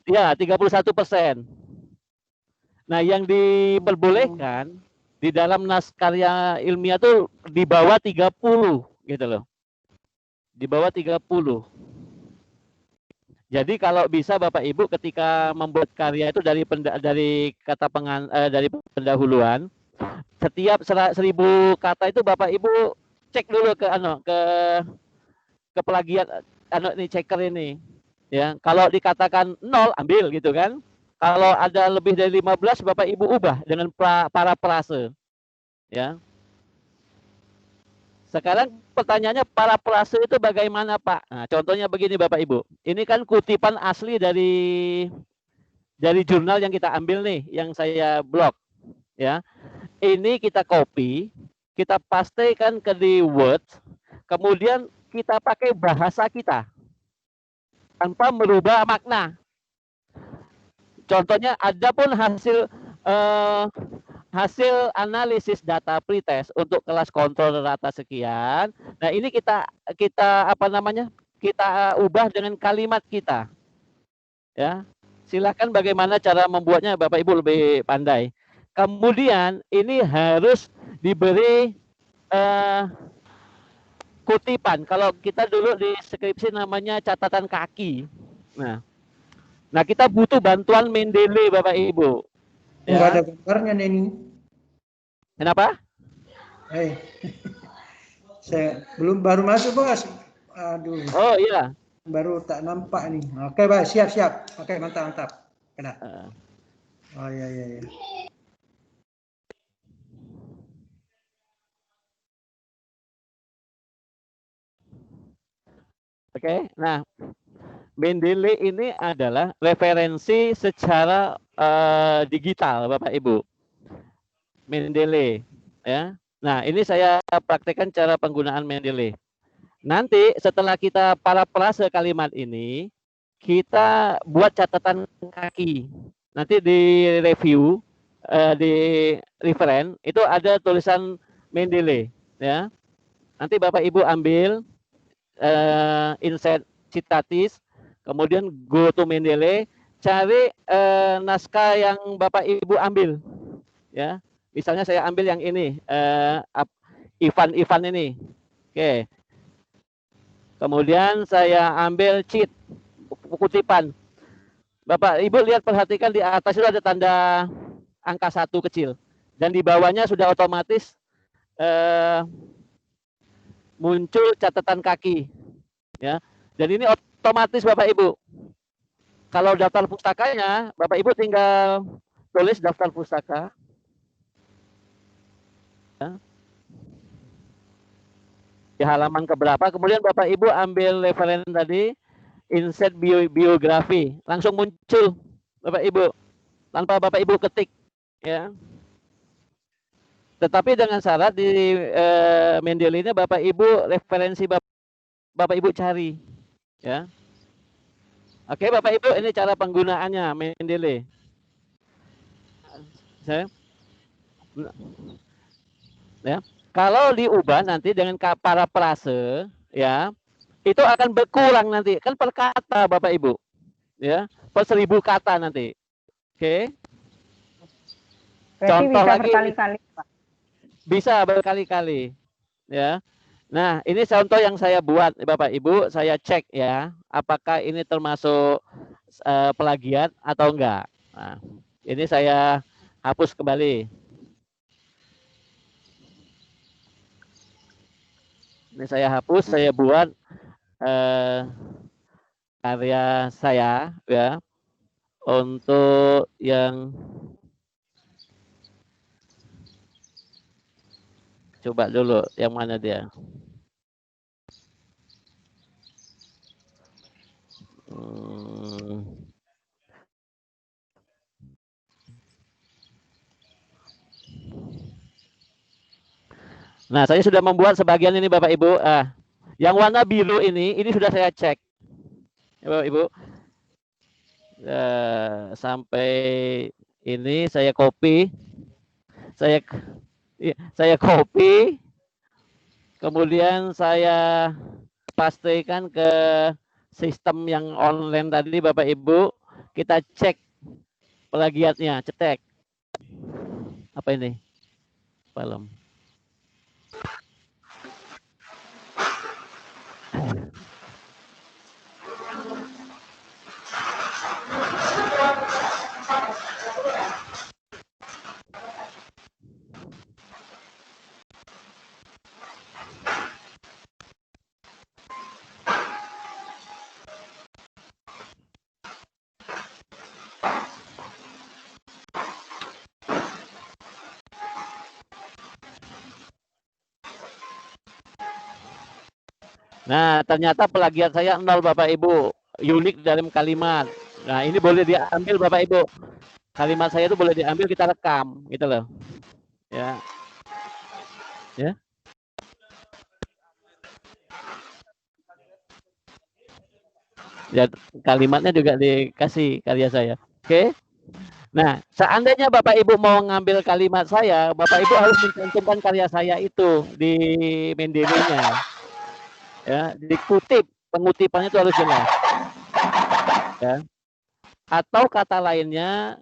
Ya, 31%. Nah, yang diperbolehkan di dalam karya ilmiah itu di bawah 30 gitu loh. Di bawah 30. Jadi kalau bisa Bapak Ibu ketika membuat karya itu dari pendahuluan, setiap 1000 kata itu Bapak Ibu cek dulu ke plagiat ini checker ini. Ya, kalau dikatakan 0 ambil gitu kan. Kalau ada lebih dari 15, Bapak Ibu ubah dengan parafrase. Ya. Sekarang pertanyaannya parafrase itu bagaimana, Pak? Nah, contohnya begini Bapak Ibu. Ini kan kutipan asli dari jurnal yang kita ambil nih, yang saya blog, ya. Ini kita copy, kita pastekan ke di Word, kemudian kita pakai bahasa kita tanpa merubah makna. Contohnya ada pun hasil analisis data pretest untuk kelas kontrol rata sekian. Nah, ini kita apa namanya? Kita ubah dengan kalimat kita. Ya. Silakan bagaimana cara membuatnya, Bapak Ibu lebih pandai. Kemudian ini harus diberi kutipan. Kalau kita dulu di skripsi namanya catatan kaki. Nah, kita butuh bantuan Mendeley, Bapak Ibu. Enggak ada gambarnya nih ini. Kenapa? Saya baru masuk, Bos. Aduh. Oh iya. Baru tak nampak nih. Oke, Bos, siap. Oke, mantap. Kena. Oh iya. Oke, nah Mendeley ini adalah referensi secara digital, Bapak Ibu. Mendeley, ya. Nah, ini saya praktekkan cara penggunaan Mendeley. Nanti setelah kita parafrase kalimat ini, kita buat catatan kaki. Nanti di review, di referen itu ada tulisan Mendeley, ya. Nanti Bapak Ibu ambil insert citatis, kemudian go to Mendeley, cari naskah yang Bapak Ibu ambil, ya. Misalnya saya ambil yang ini, Ivan ini, oke. Kemudian saya ambil cheat, kutipan. Bapak Ibu lihat, perhatikan di atas itu ada tanda angka 1 kecil, dan di bawahnya sudah otomatis muncul catatan kaki, ya. Dan ini otomatis Bapak Ibu. Kalau daftar pustakanya, Bapak Ibu tinggal tulis daftar pustaka. Ya. Di halaman keberapa, kemudian Bapak Ibu ambil referen tadi, insert biografi, langsung muncul Bapak Ibu, tanpa Bapak Ibu ketik, ya. Tetapi dengan syarat di Mendeley ini Bapak Ibu referensi Bapak Ibu cari, ya. Oke, Bapak Ibu, ini cara penggunaannya Mendeley. Ya. Kalau diubah nanti dengan parafrase, ya, itu akan berkurang nanti, kan per kata Bapak Ibu, ya, per 1000 kata nanti. Oke. Berarti Contoh bisa lagi, berkali-kali, Pak. Bisa berkali-kali, ya. Nah, ini contoh yang saya buat, Bapak Ibu, saya cek, ya, apakah ini termasuk plagiat atau enggak. Nah, ini saya hapus kembali. Ini saya hapus, saya buat karya saya, ya, untuk yang coba dulu yang mana dia. Nah, saya sudah membuat sebagian ini Bapak Ibu. Yang warna biru ini sudah saya cek, ya, Bapak Ibu. Sampai ini saya copy, saya copy, kemudian saya pastikan ke sistem yang online tadi, Bapak Ibu. Kita cek plagiatnya, cetek. Apa ini? Belum. Nah, ternyata plagiat saya 0 Bapak Ibu. Unik dalam kalimat. Nah, ini boleh diambil Bapak Ibu. Kalimat saya itu boleh diambil, kita rekam gitu loh. Ya. Ya. Ya, kalimatnya juga dikasih karya saya. Oke. Nah, seandainya Bapak Ibu mau ngambil kalimat saya, Bapak Ibu harus mencantumkan karya saya itu di Mendeley-nya. Ya, dikutip, pengutipannya itu harus jelas. Ya. Atau kata lainnya,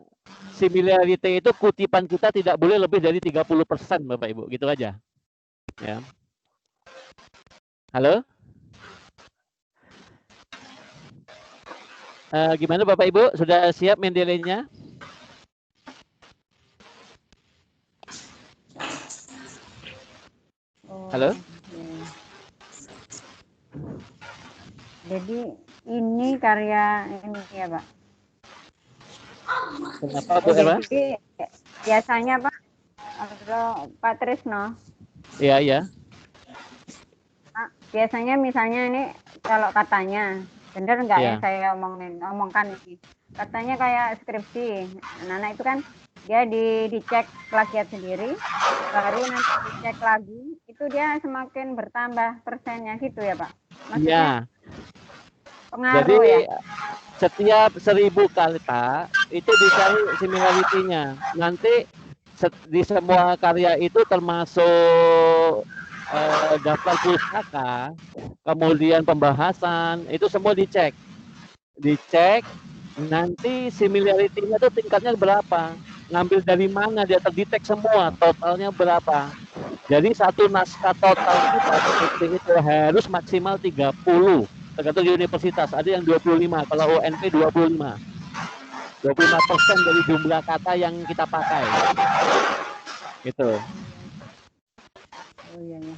similarity itu kutipan kita tidak boleh lebih dari 30% Bapak Ibu, gitu aja. Ya. Halo? Gimana Bapak Ibu, sudah siap Mendeley-nya? Halo? Jadi ini karya ini ya Pak. Kenapa Bu Eva? Jadi biasanya Pak, kalau Pak Trisno. Iya, iya. Pak, biasanya misalnya ini kalau katanya, bener nggak ya saya omongkan ini. Katanya kayak skripsi. Anak-anak itu kan dia dicek plagiat sendiri, baru nanti dicek lagi, itu dia semakin bertambah persennya gitu ya Pak? Maksudnya pengaruh. Jadi ya? Setiap 1000 kata itu dicari similarity-nya. Nanti di semua karya itu termasuk daftar pustaka, kemudian pembahasan, itu semua dicek. Dicek, nanti similarity-nya itu tingkatnya berapa, ngambil dari mana, dia terdetek semua, totalnya berapa. Jadi satu naskah total itu harus maksimal 30, tergantung universitas, ada yang 25, kalau UNP 25. 25% dari jumlah kata yang kita pakai. Gitu. Oh iya, iya.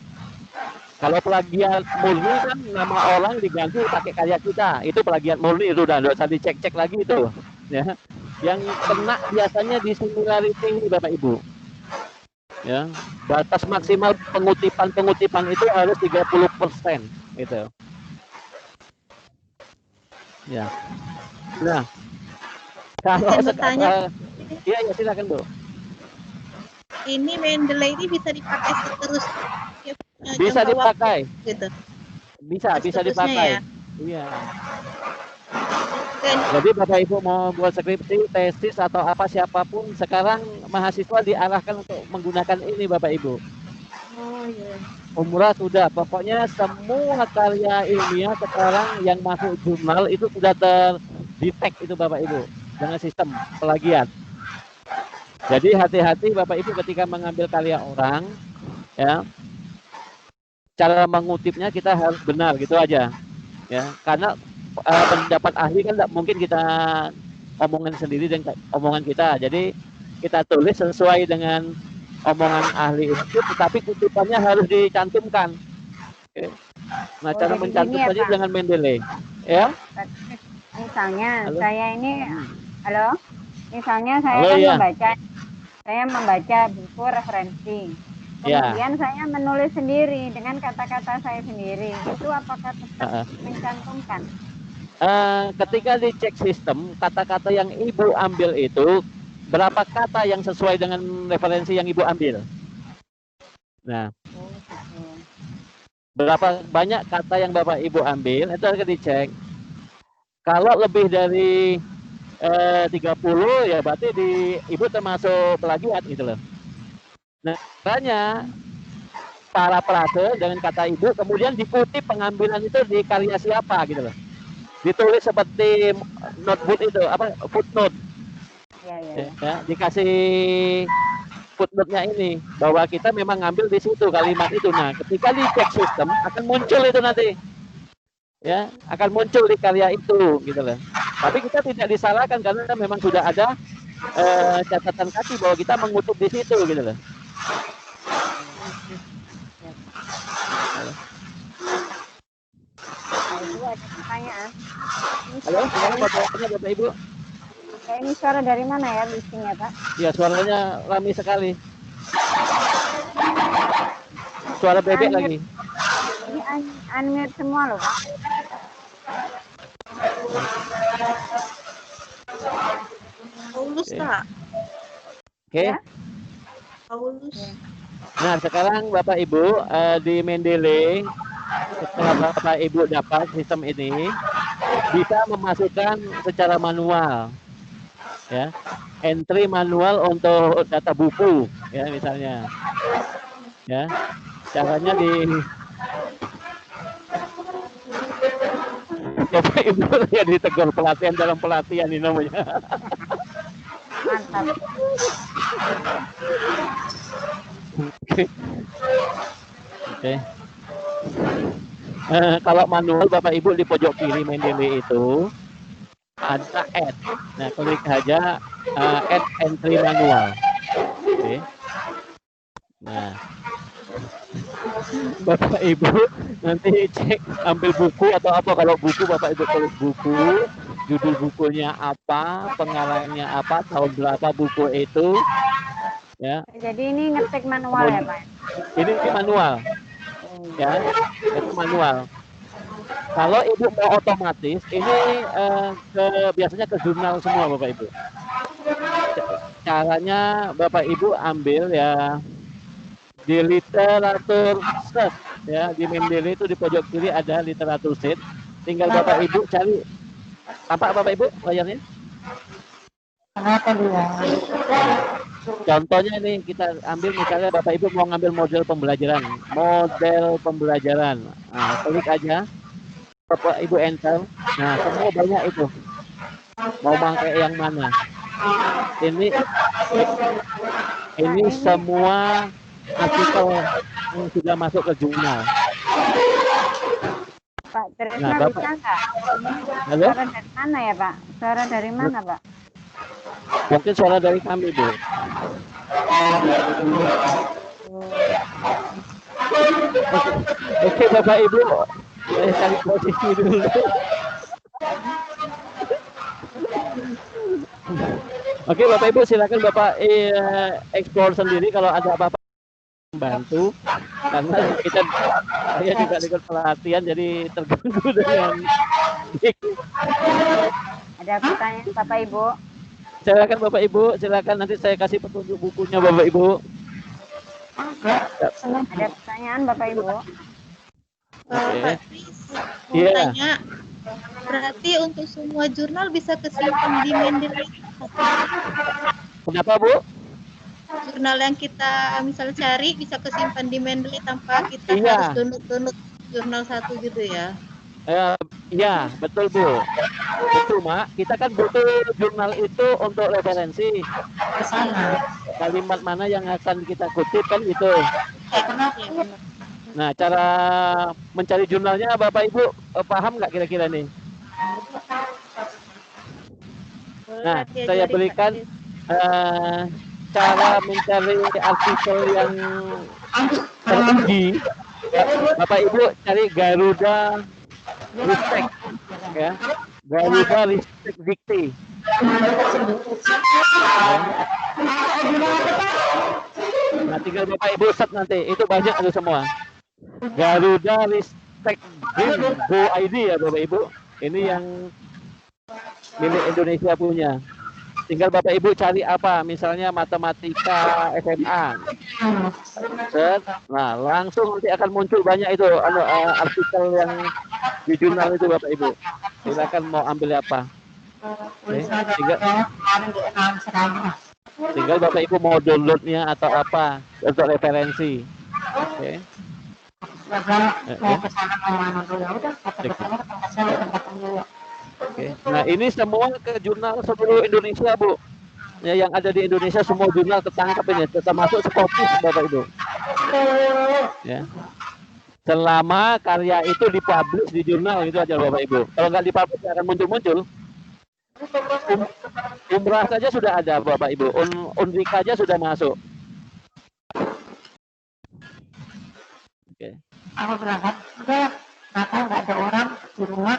Kalau plagiat murni kan nama orang diganti pakai karya kita, itu plagiat murni, itu udah nggak usah dicek-cek lagi itu. Ya. Yang kena biasanya di similarity ini Bapak Ibu. Ya, batas maksimal pengutipan itu harus 30%, gitu. Ya. Nah, kalau sekarang, iya silakan Bu. Ini Mendeley ini bisa dipakai seterusnya. Bisa dipakai. Waktu, gitu. Bisa dipakai. Ya? Iya. Jadi Bapak Ibu mau buat skripsi, tesis atau apa siapapun, sekarang mahasiswa diarahkan untuk menggunakan ini Bapak Ibu. Oh iya. Umrah sudah, pokoknya semua karya ilmiah sekarang yang masuk jurnal itu sudah terdetek itu Bapak Ibu dengan sistem plagiat. Jadi hati-hati Bapak Ibu ketika mengambil karya orang, ya, cara mengutipnya kita harus benar gitu aja, ya. Karena pendapat ahli kan tidak mungkin kita omongan sendiri dan omongan kita. Jadi kita tulis sesuai dengan omongan ahli itu, tetapi kutipannya harus dicantumkan. Oke. Nah, cara mencantumkannya dengan Mendeley, ya. Misalnya saya ini, halo, misalnya saya kan membaca buku referensi. Kemudian saya menulis sendiri dengan kata-kata saya sendiri. Itu apakah tetap mencantumkan? Ketika dicek sistem, kata-kata yang Ibu ambil itu berapa kata yang sesuai dengan referensi yang Ibu ambil? Nah, berapa banyak kata yang Bapak Ibu ambil, itu harus dicek. Kalau lebih dari 30 ya berarti Ibu termasuk plagiat gitu loh. Nah, makanya parafrase dengan kata Ibu, kemudian dikutip pengambilan itu di karya siapa gitu loh. Ditulis seperti notebook itu, apa, footnote. Ya, dikasih footnote-nya ini bahwa kita memang ngambil di situ kalimat itu. Nah, ketika dicek sistem akan muncul itu nanti. Ya, akan muncul di karya itu gitu loh. Tapi kita tidak disalahkan karena memang sudah ada catatan kaki bahwa kita mengutip di situ gitu loh. Ibu ada pertanyaan. Halo, Bapak Ibu. Ini suara dari mana ya, bising ya Pak? Ya, suaranya ramai sekali. Suara bebek lagi. Ini unmute semua loh, Pak. Paulus Oke. tak? Oke. Ya. Paulus. Nah, sekarang Bapak Ibu di Mendeley, setelah Bapak Ibu dapat sistem ini, bisa memasukkan secara manual, ya, entry manual untuk data buku, ya misalnya, ya, caranya di Bapak Ibu ya ditegur pelatihan dalam pelatihan ini namanya. Mantap. Oke. Oke. Kalau manual Bapak Ibu di pojok kiri Mendeley itu ada add. Nah, klik aja add entry manual. Oke. Nah, Bapak Ibu nanti cek ambil buku atau apa. Kalau buku Bapak Ibu tulis buku, judul bukunya apa, pengarangnya apa, tahun berapa buku itu, ya. Jadi ini ngetik manual ya, Pak? Ini manual, ya, itu manual. Kalau Ibu mau otomatis, ini biasanya ke jurnal semua Bapak Ibu. Caranya Bapak Ibu ambil ya di literatur search, ya, di Mendeley itu di pojok kiri ada literatur search. Tinggal Bapak Ibu cari. Tampak Bapak Ibu layarnya? Contohnya nih kita ambil misalnya Bapak Ibu mau ngambil model pembelajaran. Nah, klik aja. Bapak Ibu enter. Nah, semua banyak itu. Mau pakai yang mana? Ini semua artikel yang sudah masuk ke jurnal. Pak Trisna Nah, Bapak. bisa nggak? Halo? Suara dari mana ya, Pak? Suara dari mana, Pak? Mungkin suara dari kami, Bu. Oke, Bapak Ibu, saya cari posisi dulu. Oke, Bapak Ibu, silakan Bapak explore sendiri kalau ada apa-apa membantu, karena saya juga ikut pelatihan jadi terganggu dengan Ada pertanyaan Bapak Ibu? silakan Bapak Ibu, silakan nanti saya kasih petunjuk bukunya Bapak Ibu. Ada pertanyaan Bapak Ibu? Pak Tris, mau Iya. tanya, berarti untuk semua jurnal bisa kesimpan di Mendeley? Kenapa, Bu? Jurnal yang kita misal cari bisa kesimpan di Mendeley tanpa kita Iya. harus download jurnal satu gitu ya? Ya, betul Bu. Cuma kita kan butuh jurnal itu untuk referensi. Kalimat mana yang akan kita kutip kan itu. Nah, cara mencari jurnalnya Bapak Ibu paham nggak kira-kira nih? Nah, saya berikan cara mencari artikel yang teruji. Bapak Ibu cari Garuda Ristek, ya, Garuda Ristek Dikti. Ya. Nah, tinggal Bapak Ibu search nanti, itu banyak itu semua. Garuda Ristek Go ID ya Bapak Ibu. Ini yang milik Indonesia punya. Tinggal Bapak Ibu cari apa, misalnya matematika SMA. Nah, langsung nanti akan muncul banyak itu artikel yang di jurnal itu Bapak Ibu. Silakan mau ambil apa. Oke, tinggal Bapak Ibu mau downloadnya atau apa untuk referensi. Oke. Oke. Nah, ini semua ke jurnal seluruh Indonesia, Bu. Ya, yang ada di Indonesia semua jurnal ketangkap ini, termasuk Scopus, Bapak Ibu. Ya. Selama karya itu dipublish di jurnal itu aja Bapak Ibu. Kalau nggak dipublish akan muncul-muncul. Umrah saja sudah ada Bapak Ibu. Unrika aja sudah masuk. Oke. Aku berangkat, udah nggak ada orang di rumah.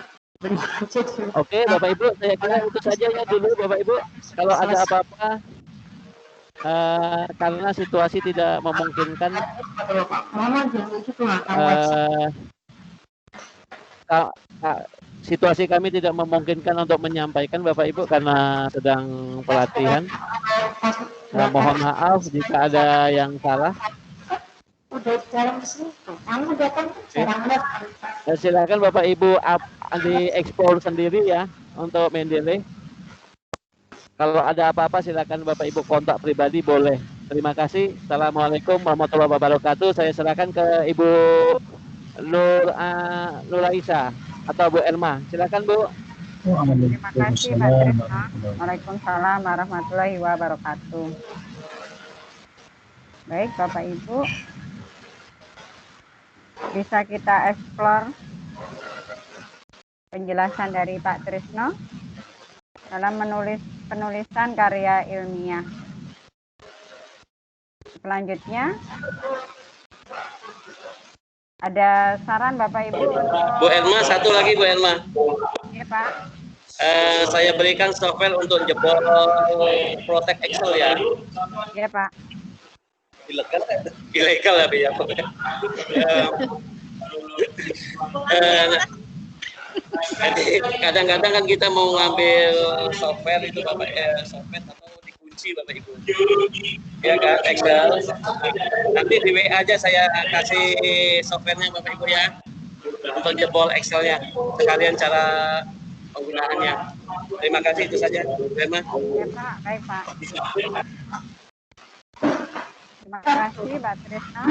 Oke, Bapak Ibu, saya kira itu saja ya dulu Bapak Ibu. Kalau ada apa-apa, karena situasi tidak memungkinkan, situasi kami tidak memungkinkan untuk menyampaikan Bapak Ibu karena sedang pelatihan. Mohon maaf jika ada yang salah. Udah dalam situ. Kamu datang silakan Bapak Ibu di-explore sendiri ya untuk Mendeley. Kalau ada apa-apa silakan Bapak Ibu kontak pribadi boleh. Terima kasih. Assalamualaikum warahmatullahi wabarakatuh. Saya silakan ke Ibu Nuraisa atau Bu Elma. Silakan Bu. Terima kasih Pak Trisno. Waalaikumsalam warahmatullahi wabarakatuh. Baik Bapak Ibu, bisa kita explore penjelasan dari Pak Trisno dalam penulisan karya ilmiah. Selanjutnya ada saran Bapak Ibu untuk... Bu Elma, satu lagi Bu Elma. Iya Pak. Saya berikan software untuk jebol Protect Excel ya. Iya Pak. Ilegal ya, ya. Jadi kadang-kadang kan kita mau ngambil software itu Bapak, software atau dikunci Bapak Ibu. Ya kan, Excel. Nanti di WA aja saya kasih softwarenya Bapak Ibu ya. Untuk jebol Excelnya. Sekalian cara penggunaannya. Terima kasih, itu saja. Terima. Ya Pak, baik Pak. Terima kasih Pak Trisno.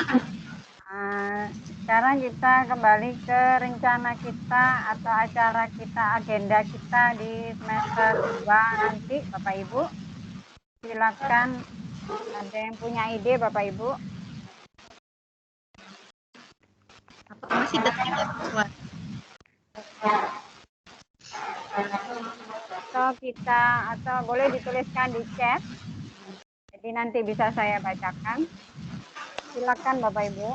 Sekarang kita kembali ke rencana kita atau acara kita, agenda kita di semester 2 nanti Bapak Ibu. Silakan, ada yang punya ide Bapak Ibu? Masih detik ya, Pak? Atau boleh dituliskan di chat. Jadi nanti bisa saya bacakan. Silakan Bapak Ibu.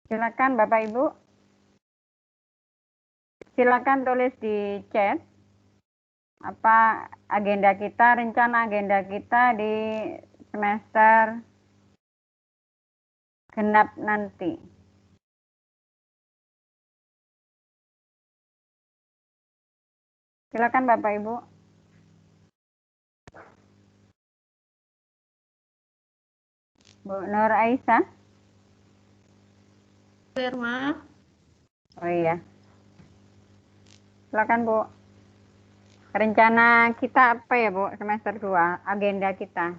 Silakan Bapak Ibu. Silakan tulis di chat apa agenda kita, rencana agenda kita di semester genap nanti. Silakan Bapak Ibu. Bu Nur Aisyah. Firma. Oh iya. Silakan Bu. Rencana kita apa ya Bu semester 2? Agenda kita.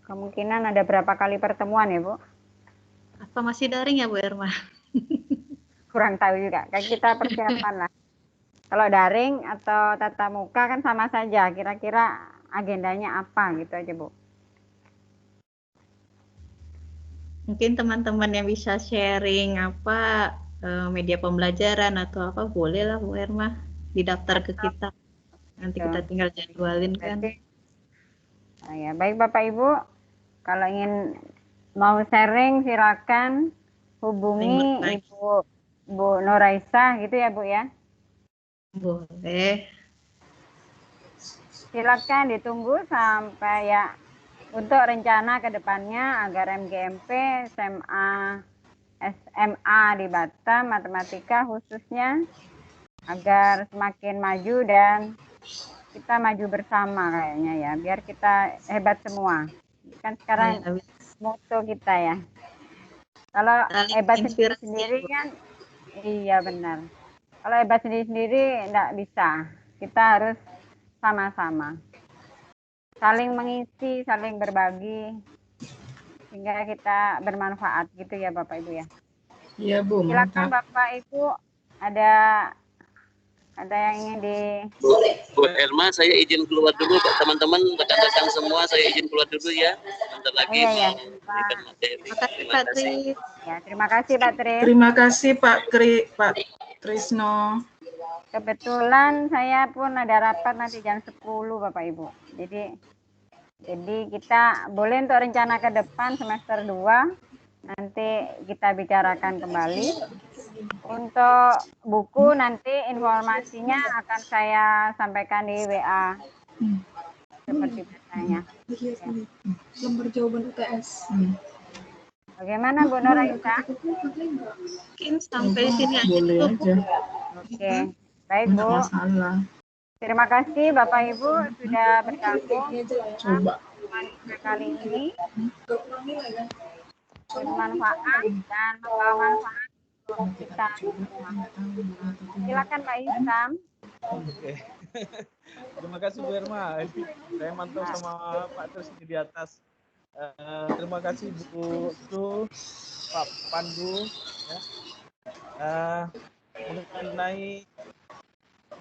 Kemungkinan ada berapa kali pertemuan ya Bu? Apa masih daring ya Bu Irma? Kurang tahu juga. Kayak kita persiapan lah. Kalau daring atau tatap muka kan sama saja. Kira-kira agendanya apa gitu aja Bu. Mungkin teman-teman yang bisa sharing apa media pembelajaran atau apa boleh lah Bu Irma didaftar ke kita. Nanti kita tinggal jadwalin kan. Nah, ya, baik Bapak Ibu, kalau ingin mau sharing silakan hubungi Ibu Bu Nuraisa gitu ya Bu ya. Boleh. Silakan ditunggu sampai ya untuk rencana ke depannya agar MGMP SMA di Batam matematika khususnya agar semakin maju dan kita maju bersama kayaknya ya, biar kita hebat semua. Kan sekarang moto kita ya. Kalau hebat sendiri kan, iya benar. Kalau hebat sendiri enggak bisa. Kita harus sama-sama. Saling mengisi, saling berbagi, sehingga kita bermanfaat gitu ya Bapak Ibu ya. Iya Bu. Silakan Bapak Ibu, ada yang ingin di... Bu Elma, saya izin keluar dulu Pak, teman-teman, rekan-rekan semua, saya izin keluar dulu ya. Bentar lagi iya, memberikan materi. Terima kasih. Ya, terima kasih Pak Tris. Terima kasih Pak Trisno. Kebetulan saya pun ada rapat nanti jam 10 Bapak Ibu. Jadi kita boleh untuk rencana ke depan semester 2 nanti kita bicarakan kembali. Untuk buku nanti informasinya akan saya sampaikan di WA. Seperti biasanya. Lembar jawaban UTS. Bagaimana Bu Nuraisa? Mungkin sampai sini aja. Boleh aja. Oke, baik Nggak Bu. masalah. Terima kasih Bapak Ibu sudah bergabung Coba. kali ini. Bermanfaat dan membawa manfaat untuk kita semua. Silakan Pak Isam. Oke. Terima kasih Bu Herma. Saya mantau sama Pak Tris di atas. Terima kasih Bu Su, Pak Pandu. Ya. Mengenai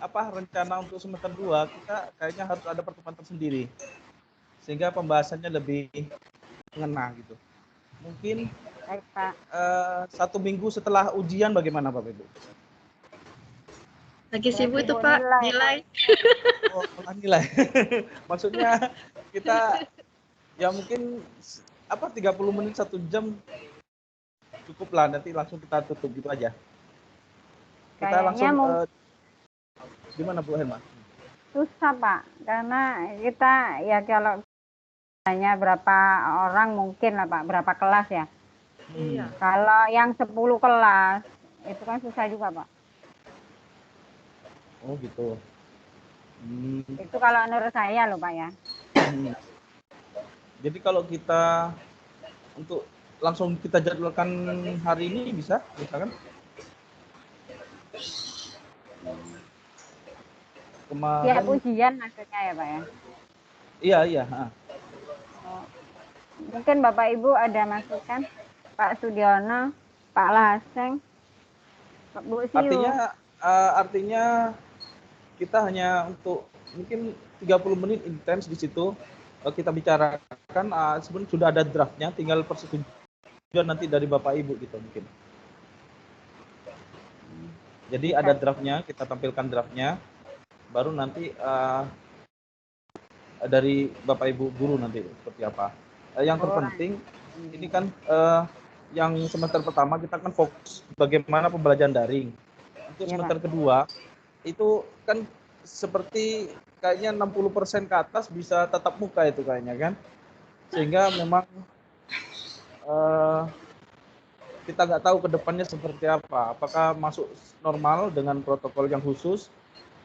rencana untuk semester 2, kita kayaknya harus ada pertemuan tersendiri sehingga pembahasannya lebih mengena gitu. Mungkin baik, Pak. 1 minggu setelah ujian bagaimana Bapak Ibu? Lagi sibuk itu Pak, nilai. Oh, nilai. Maksudnya kita ya mungkin 30 menit 1 jam cukup lah, nanti langsung kita tutup gitu aja. Kita Kayaknya langsung gimana Bu Herma? Susah Pak, karena kita ya kalau hanya berapa orang mungkin lah Pak, berapa kelas ya. Iya. Kalau yang 10 kelas itu kan susah juga Pak. Oh gitu. Itu kalau menurut saya loh Pak ya. Jadi kalau kita untuk langsung kita jadwalkan hari ini bisa kan? Tiap ujian maksudnya ya Pak ya? Iya. Mungkin Bapak Ibu ada masukan, Pak Sudiono, Pak Laseng, Bu Siu. Artinya kita hanya untuk mungkin 30 menit intens di situ kita bicarakan. Sebenarnya sudah ada draftnya, tinggal persetujuan nanti dari Bapak Ibu gitu mungkin. Jadi ada draftnya, kita tampilkan draftnya, baru nanti dari Bapak Ibu guru nanti seperti apa. Yang terpenting ini kan yang semester pertama kita kan fokus bagaimana pembelajaran daring. Untuk semester kedua itu kan seperti kayaknya 60% ke atas bisa tatap muka itu kayaknya kan. Sehingga memang kita nggak tahu ke depannya seperti apa. Apakah masuk normal dengan protokol yang khusus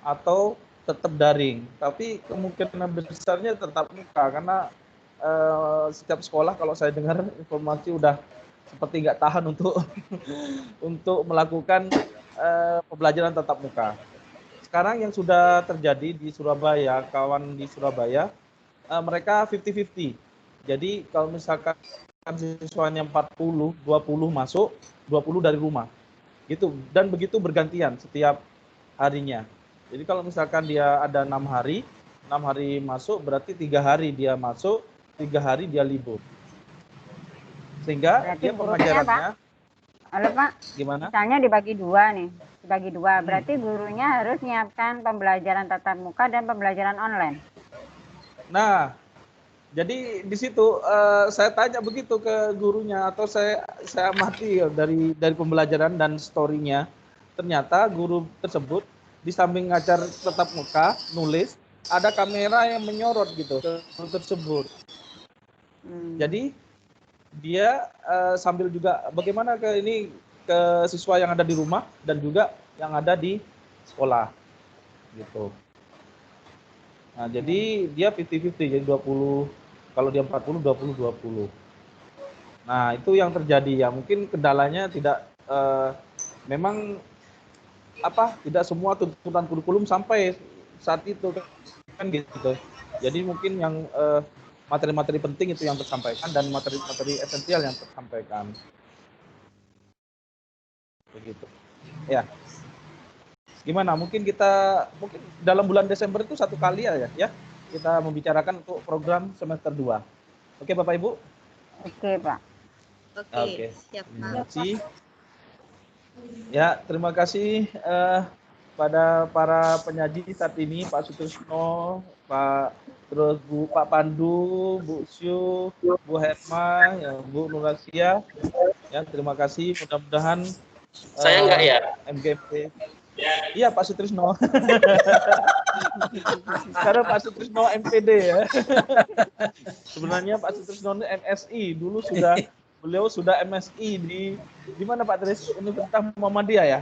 atau tetap daring. Tapi kemungkinan besarnya tetap muka karena setiap sekolah kalau saya dengar informasi udah seperti nggak tahan untuk melakukan pembelajaran tatap muka. Sekarang yang sudah terjadi di Surabaya, kawan di Surabaya, mereka 50-50. Jadi kalau misalkan siswanya 40, 20 masuk, 20 dari rumah. Gitu. Dan begitu bergantian setiap harinya. Jadi kalau misalkan dia ada 6 hari masuk, berarti 3 hari dia masuk, 3 hari dia libur. Sehingga berarti dia pengajarannya... Halo Pak, gimana? Misalnya dibagi dua nih, berarti gurunya harus menyiapkan pembelajaran tatap muka dan pembelajaran online. Nah, jadi di situ saya tanya begitu ke gurunya atau saya amati dari pembelajaran dan story-nya. Ternyata guru tersebut di samping ngajar tatap muka, nulis, ada kamera yang menyorot gitu ke guru tersebut. Jadi dia sambil juga bagaimana ke siswa yang ada di rumah dan juga yang ada di sekolah gitu. Nah, jadi dia 50-50, jadi 20, kalau dia 40, 20. Nah, itu yang terjadi ya. Mungkin kendalanya tidak memang tidak semua tuntutan kurikulum sampai saat itu kan gitu. Jadi mungkin yang materi-materi penting itu yang tersampaikan dan materi-materi esensial yang tersampaikan. Begitu. Ya. Gimana? Mungkin dalam bulan Desember itu 1 kali ya kita membicarakan untuk program semester 2. Oke Bapak Ibu? Oke Pak. Oke. Siap Pak. Terima kasih. Ya, terima kasih pada para penyaji saat ini, Pak Sutrisno, Pak Pandu, Bu Siu, Bu Herma, Bu Nurasia. Ya, terima kasih. Mudah-mudahan Saya enggak ya? MGP. Iya Pak Sutrisno. Sekarang Pak Sutrisno MPD ya. Sebenarnya Pak Sutrisno ini MSI, dulu beliau sudah MSI di mana Pak Tris? Universitas Muhammadiyah ya.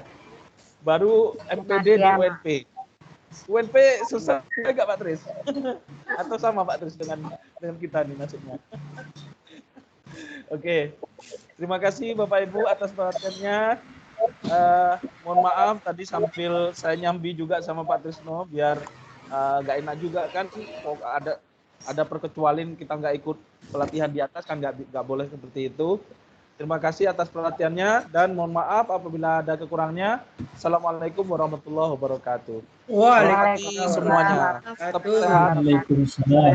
Baru MPD di UNP. UNP susah enggak Pak Tris? Atau sama Pak Tris dengan kita nih nasibnya? Oke. Terima kasih Bapak Ibu atas perhatiannya. Mohon maaf tadi sambil saya nyambi juga sama Pak Trisno biar nggak enak juga kan, ada perkecualian kita nggak ikut pelatihan di atas kan, nggak boleh seperti itu. Terima kasih atas perhatiannya dan mohon maaf apabila ada kekurangnya. Assalamualaikum warahmatullahi wabarakatuh. Waalaikumsalam semuanya. Tetap sehat.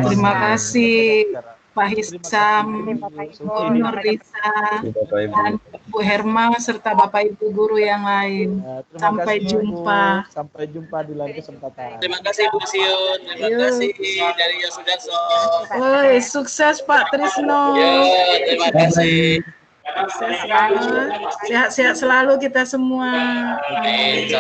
Terima kasih Pak Hisam, Nur Risa, dan Bu Herma serta Bapak Ibu guru yang lain. Sampai jumpa. Sampai jumpa di lain kesempatan. Terima kasih Bu Siun, terima kasih dari Yosudarso. Woi, sukses Pak Trisno. Terima kasih. Sehat-sehat selalu kita semua. Amin.